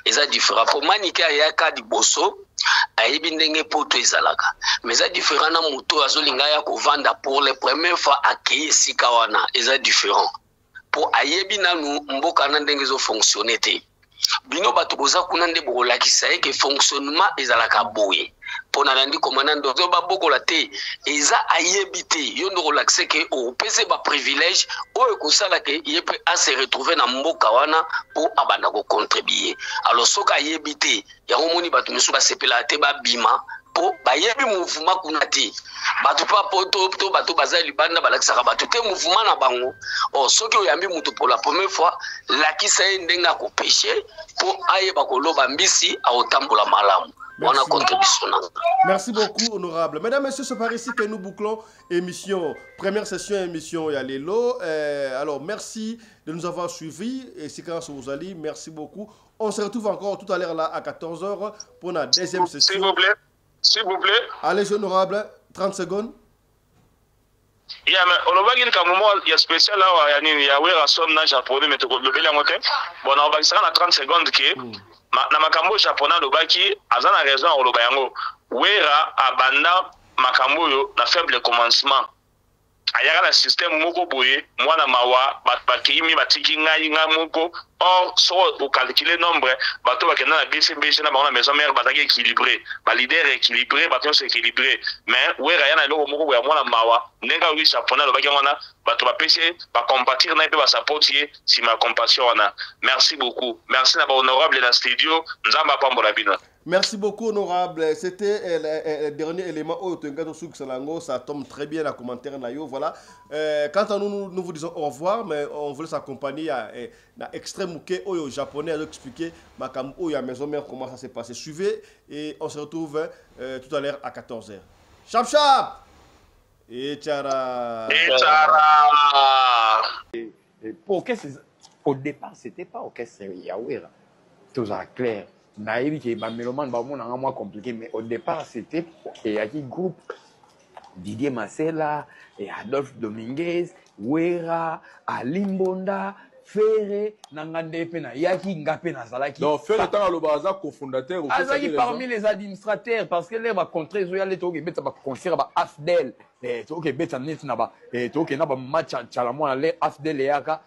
Ils sont différents. Pour maniquer, il y a cas de bosso. Aïbindenge poto ezalaka mais c'est différent na moto azolinga ya ko vanda pour les premières fois accueillir sikawana eza différent pour ayebi nanu mboka na ndenge zo fonctionner te bino bato boza kuna nde bokolakisa ke fonctionnement ezalaka boye pona nandi komana ndo ba bokola te eza ayebi te yo ndo kolakisa ke o pese ba privilège o ekosala ke yepe a se retrouver na mboka wana pour abanda ko contribuer alors soka ayebi te ya omoni bato misu ba sepela te ba bima po bayebi mouvement kuna te bato pa poto to bato baza libanda balakisaka bato te mouvement na bango o soki oyambi mutu pour la première fois lakisa ye ndenga ko péché po ayeba koloba mbisi aotambola malamu. Merci beaucoup, honorable. Mesdames, messieurs, c'est par ici que nous bouclons émission, première session émission Yalelo. Alors, merci de nous avoir suivis. Et c'est quand vous allez, merci beaucoup. On se retrouve encore tout à l'heure là à 14h pour la deuxième session. S'il vous plaît. S'il vous plaît. Allez, honorable, 30 secondes. Il y a un moment spécial là, il y a un son japonais, mais tu peux le dire. Bon, on va faire 30 secondes qui na makambo japonais lobaki azana raison oloba yango wera abanda makambo yo na faible commencement ayaka na système moko boye mwana mawa bakimi batiki ngai moko or so au calculer nombre bato bakenda na BCBC na bango maison mère bataki équilibré ba leader équilibré bato c'est équilibré mais wera yana loko moko boya mwana mawa ndenga wi japonais lobaki wana bato ba PC ba compatir na pe ba supporter si ma compassion wana. Merci beaucoup. Merci na ba honorable dans studio nzamba pambola bina. Merci beaucoup, honorable. C'était le dernier élément. Ça tombe très bien la commentaire. Voilà. Quant à nous, nous vous disons au revoir, mais on voulait s'accompagner à extrême mouké au japonais à expliquer à maison mère comment ça s'est passé. Suivez et on se retrouve tout à l'heure à 14h. Chap chap! Et tchara! Et tchara! Au départ, c'était pas orchestre Yahweh. Tout ça clair. Naïvi qui est mélomane, moins compliqué, mais au départ, c'était il y a un groupe Didier Massela, et Adolphe Dominguez, Wera, Alimbonda, Ferré, Nangandepe, Yaki Ngapé, Nazalaki. Donc, Ferré est le bazar cofondateur. Azaki parmi les administrateurs, parce que là, va contrer, il y a les toques, il va construire AFDEL, les toques, il va net naba, et toques, il va match à Chalamon, les AFDEL et Yaka.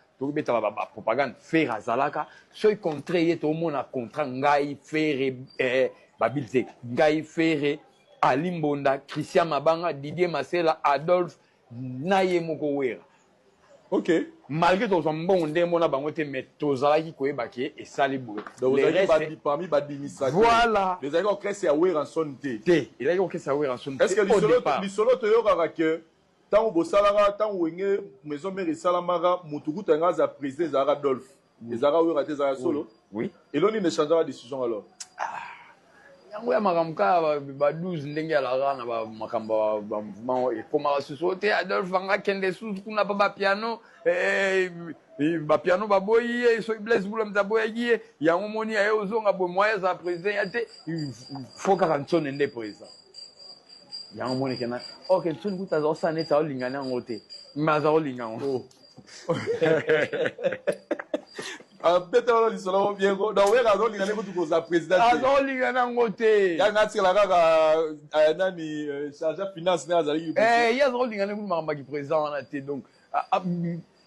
Propagande faire azalaka ce contraire tout le monde a contrat ngai faire babilze ngai faire Alimbonda Christian Mabanga Didier Massela Adolphe naye moko wera ok malgré tout son bon ndemo na bango te mais tozalaki koyebaki et sali boye donc vous avez parmi administrateurs voilà les amis orchestre ya wera son te il a orchestre ya wera son est-ce que lisolo to yoka que tant bosalaka tant wenge maison mère salamaka mutukuta ngaza président za Adolphe ezara wera te za solo oui et l'on ne changera la décision alors yango ya makamka ba 12 ndenge ala rana ba makamba ba mouvement et comme la société Adolphe vanga kende sous kuna pa ba piano ba piano ba boyi so bless bula mtaboyi yango moni ayo ozonga bo moya za président yate faut 40 ndé président yango moni kena ok tuni kuta zo sana ta olingana ngote maza olingana oh peut-être les solo bien dans wera zo lingana ko tuko za président azo lingana ngote ya ngati la kaka nani chargé finance na azali ya zo lingana ko mamba ki président na te donc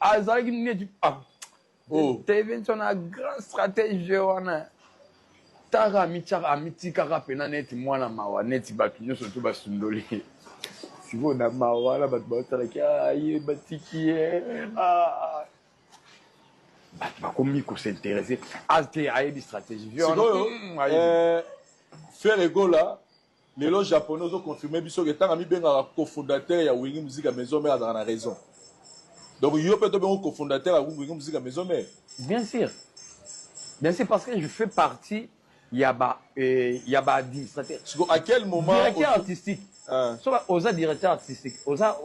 azali ni oh intervention na grand stratégie wana tara michara amitika rapena net mwana mawa net batu nyoso to basundoli sibo na mawa la batu batala ki aye batiki comme il s'intéresse à des stratégies. Faire ego là, les japonais ont confirmé que tant ami ben cofondateur ya Wingi Musique à maison mère a raison. Donc il y a peut-être un cofondateur à Wingi Musique à maison mère. Bien sûr. Bien sûr parce que je fais partie il y a administrateur. À quel moment directeur artistique. Osa directeur artistique. Osa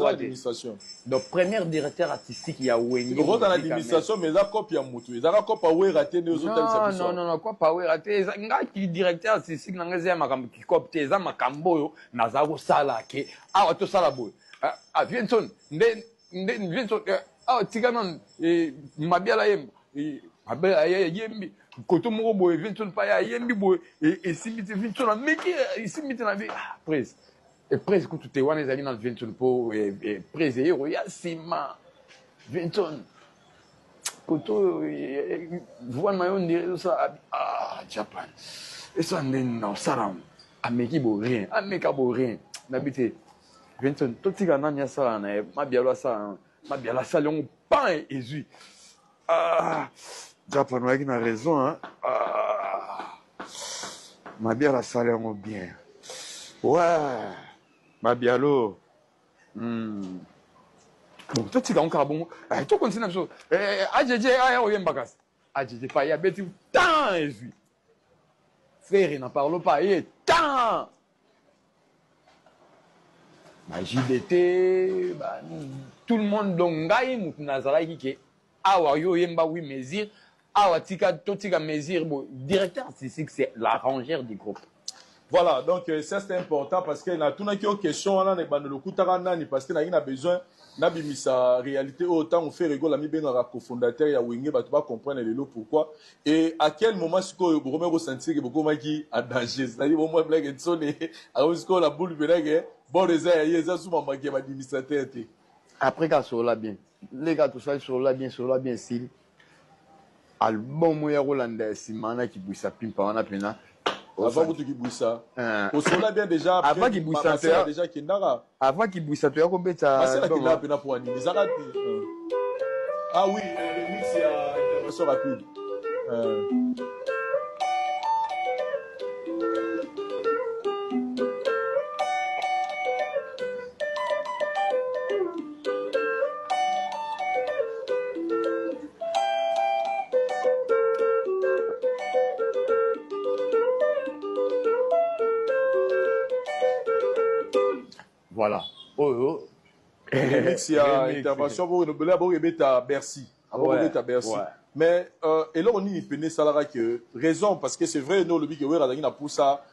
administration. Donc premier directeur artistique il y a Wengi. Dans l'administration mais ça copie à Moutou. Ils ont copie à raté nos hôtels. Non quoi pas raté. Nga qui directeur artistique nanga zema makambo qui copie za makambo yo nazako sala ke ah to sala boy. Ah Vincent Vincent ah tigana mabiala yemba. Mabiala yembi. Koto moko boy Vincent pa ya yembi boy et simiti Vincent meki simiti na bi prise et prise ko tout wana ezali na Vincent po prise yo ya sima Vincent koto voile mayo ndire ça Japan et ça ndena saram ameki bo rien ameka bo rien nabité Vincent to tika na nya sala na mabiala sa long pain et zui Japan a raison, hein. Ma bière la salaire bien. Ouais. Ma bière l'eau. Bon, toi tu as un carbone. Tu continues la chose. AJJ a rien bagas. AJJ pas y a bêti tant et puis. Frère, il n'en parle pas. Il est tant. Ma JDT, tout le monde donc gagne Moutinazara qui est awayo yemba oui mesure. Ah, Totika Mesir, directeur artistique, c'est la rangère du groupe. Voilà, donc ça c'est important parce qu'il y a toute une question, parce qu'il y a besoin de sa réalité. Autant on fait rigoler, l'ami Ben cofondateur, il y a Wingé, tu vas comprendre le pourquoi. Et à quel moment est-ce que vous avez ressenti que vous avez un danger? C'est-à-dire, au moins, vous avez la boule, vous avez bon réserve, il y a souvent manqué l'administrateur. Après, quand sur là bien, les gars, tout ça, sur là bien, si. Album moya Rolanda Simana qui bouissa pimpa on a pena avant que tu bouissa au sola bien déjà avant qu'il bouissa déjà Kindara avant qu'il bouissa tu as combien ça c'est là qu'il a pena pour animer Zara ah oui le mix c'est intervention rapide Voilà. Il y a intervention pour à Bercy. Mais et là on y peine salara que raison parce que c'est vrai nous le but que ouais radagina pour ça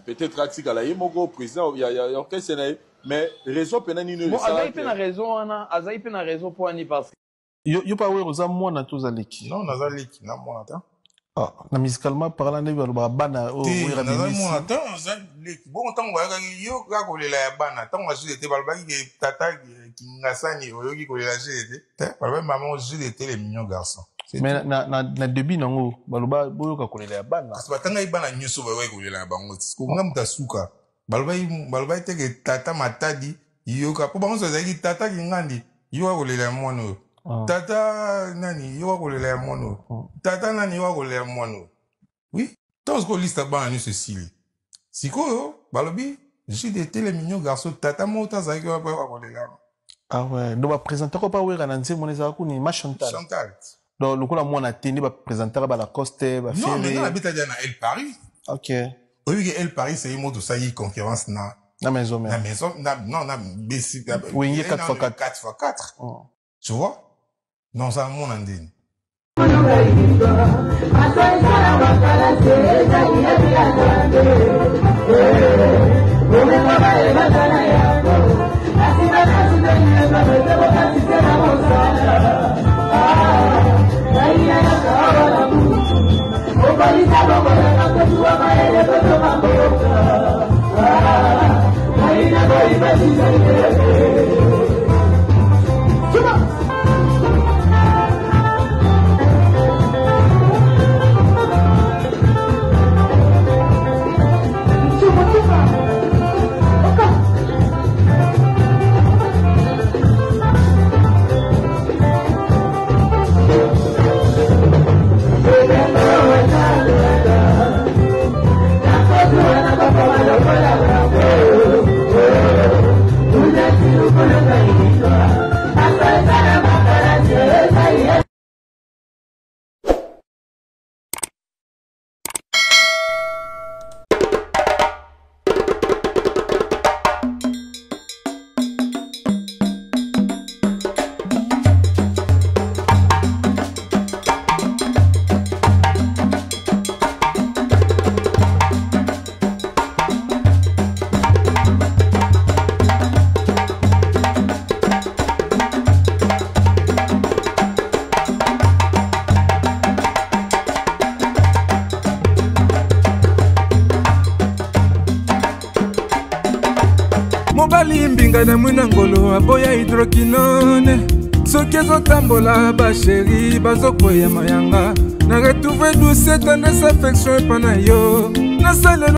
peut-être pratique à la mon président il y a aucun scénario mais raison peine ni bon Azaï peine raison ana Azaï peine raison pour ani parce yo pas ouais aux moi na tous aleki non na zaleki na moi attends ah na musicalement parlant ne ba bana o oui na moi attends zaleki bon tant wa yo ga ko lela ya bana tant wa jile te balba ki tata ki ngasani yo ki ko lela jile te balba maman jile te les mignons garçons mais na début nango balba boyo ka ko lela ya bana parce que tanga ibana nyuso ba ko lela bango ko ngamta suka balba te ke tata matadi yo ka po bango zaki tata ki ngandi yo ko lela mono tata nani yo ko lela mono tata nani yo ko lela mono oui tous ko liste ba ni Cécile siko balobi j'ai les mignons garçons tata mota zaki ko lela ah ouais do ba présenter ko pa wera na nse moneza ko ni ma Chantal donc le coup la mona teni ba présenter ba la Coste ba non mais dans la bête na El Paris OK oui que El Paris c'est une moto ça y concurrence na maison non na BC oui 4x4 4x4 tu vois non ça mon andine mobali mbinga na mwina ngolo aboya hydroquinone soki ezotambola basheri bazokwea mayanga na retrouve douce tendresse affection epa na yo nasalela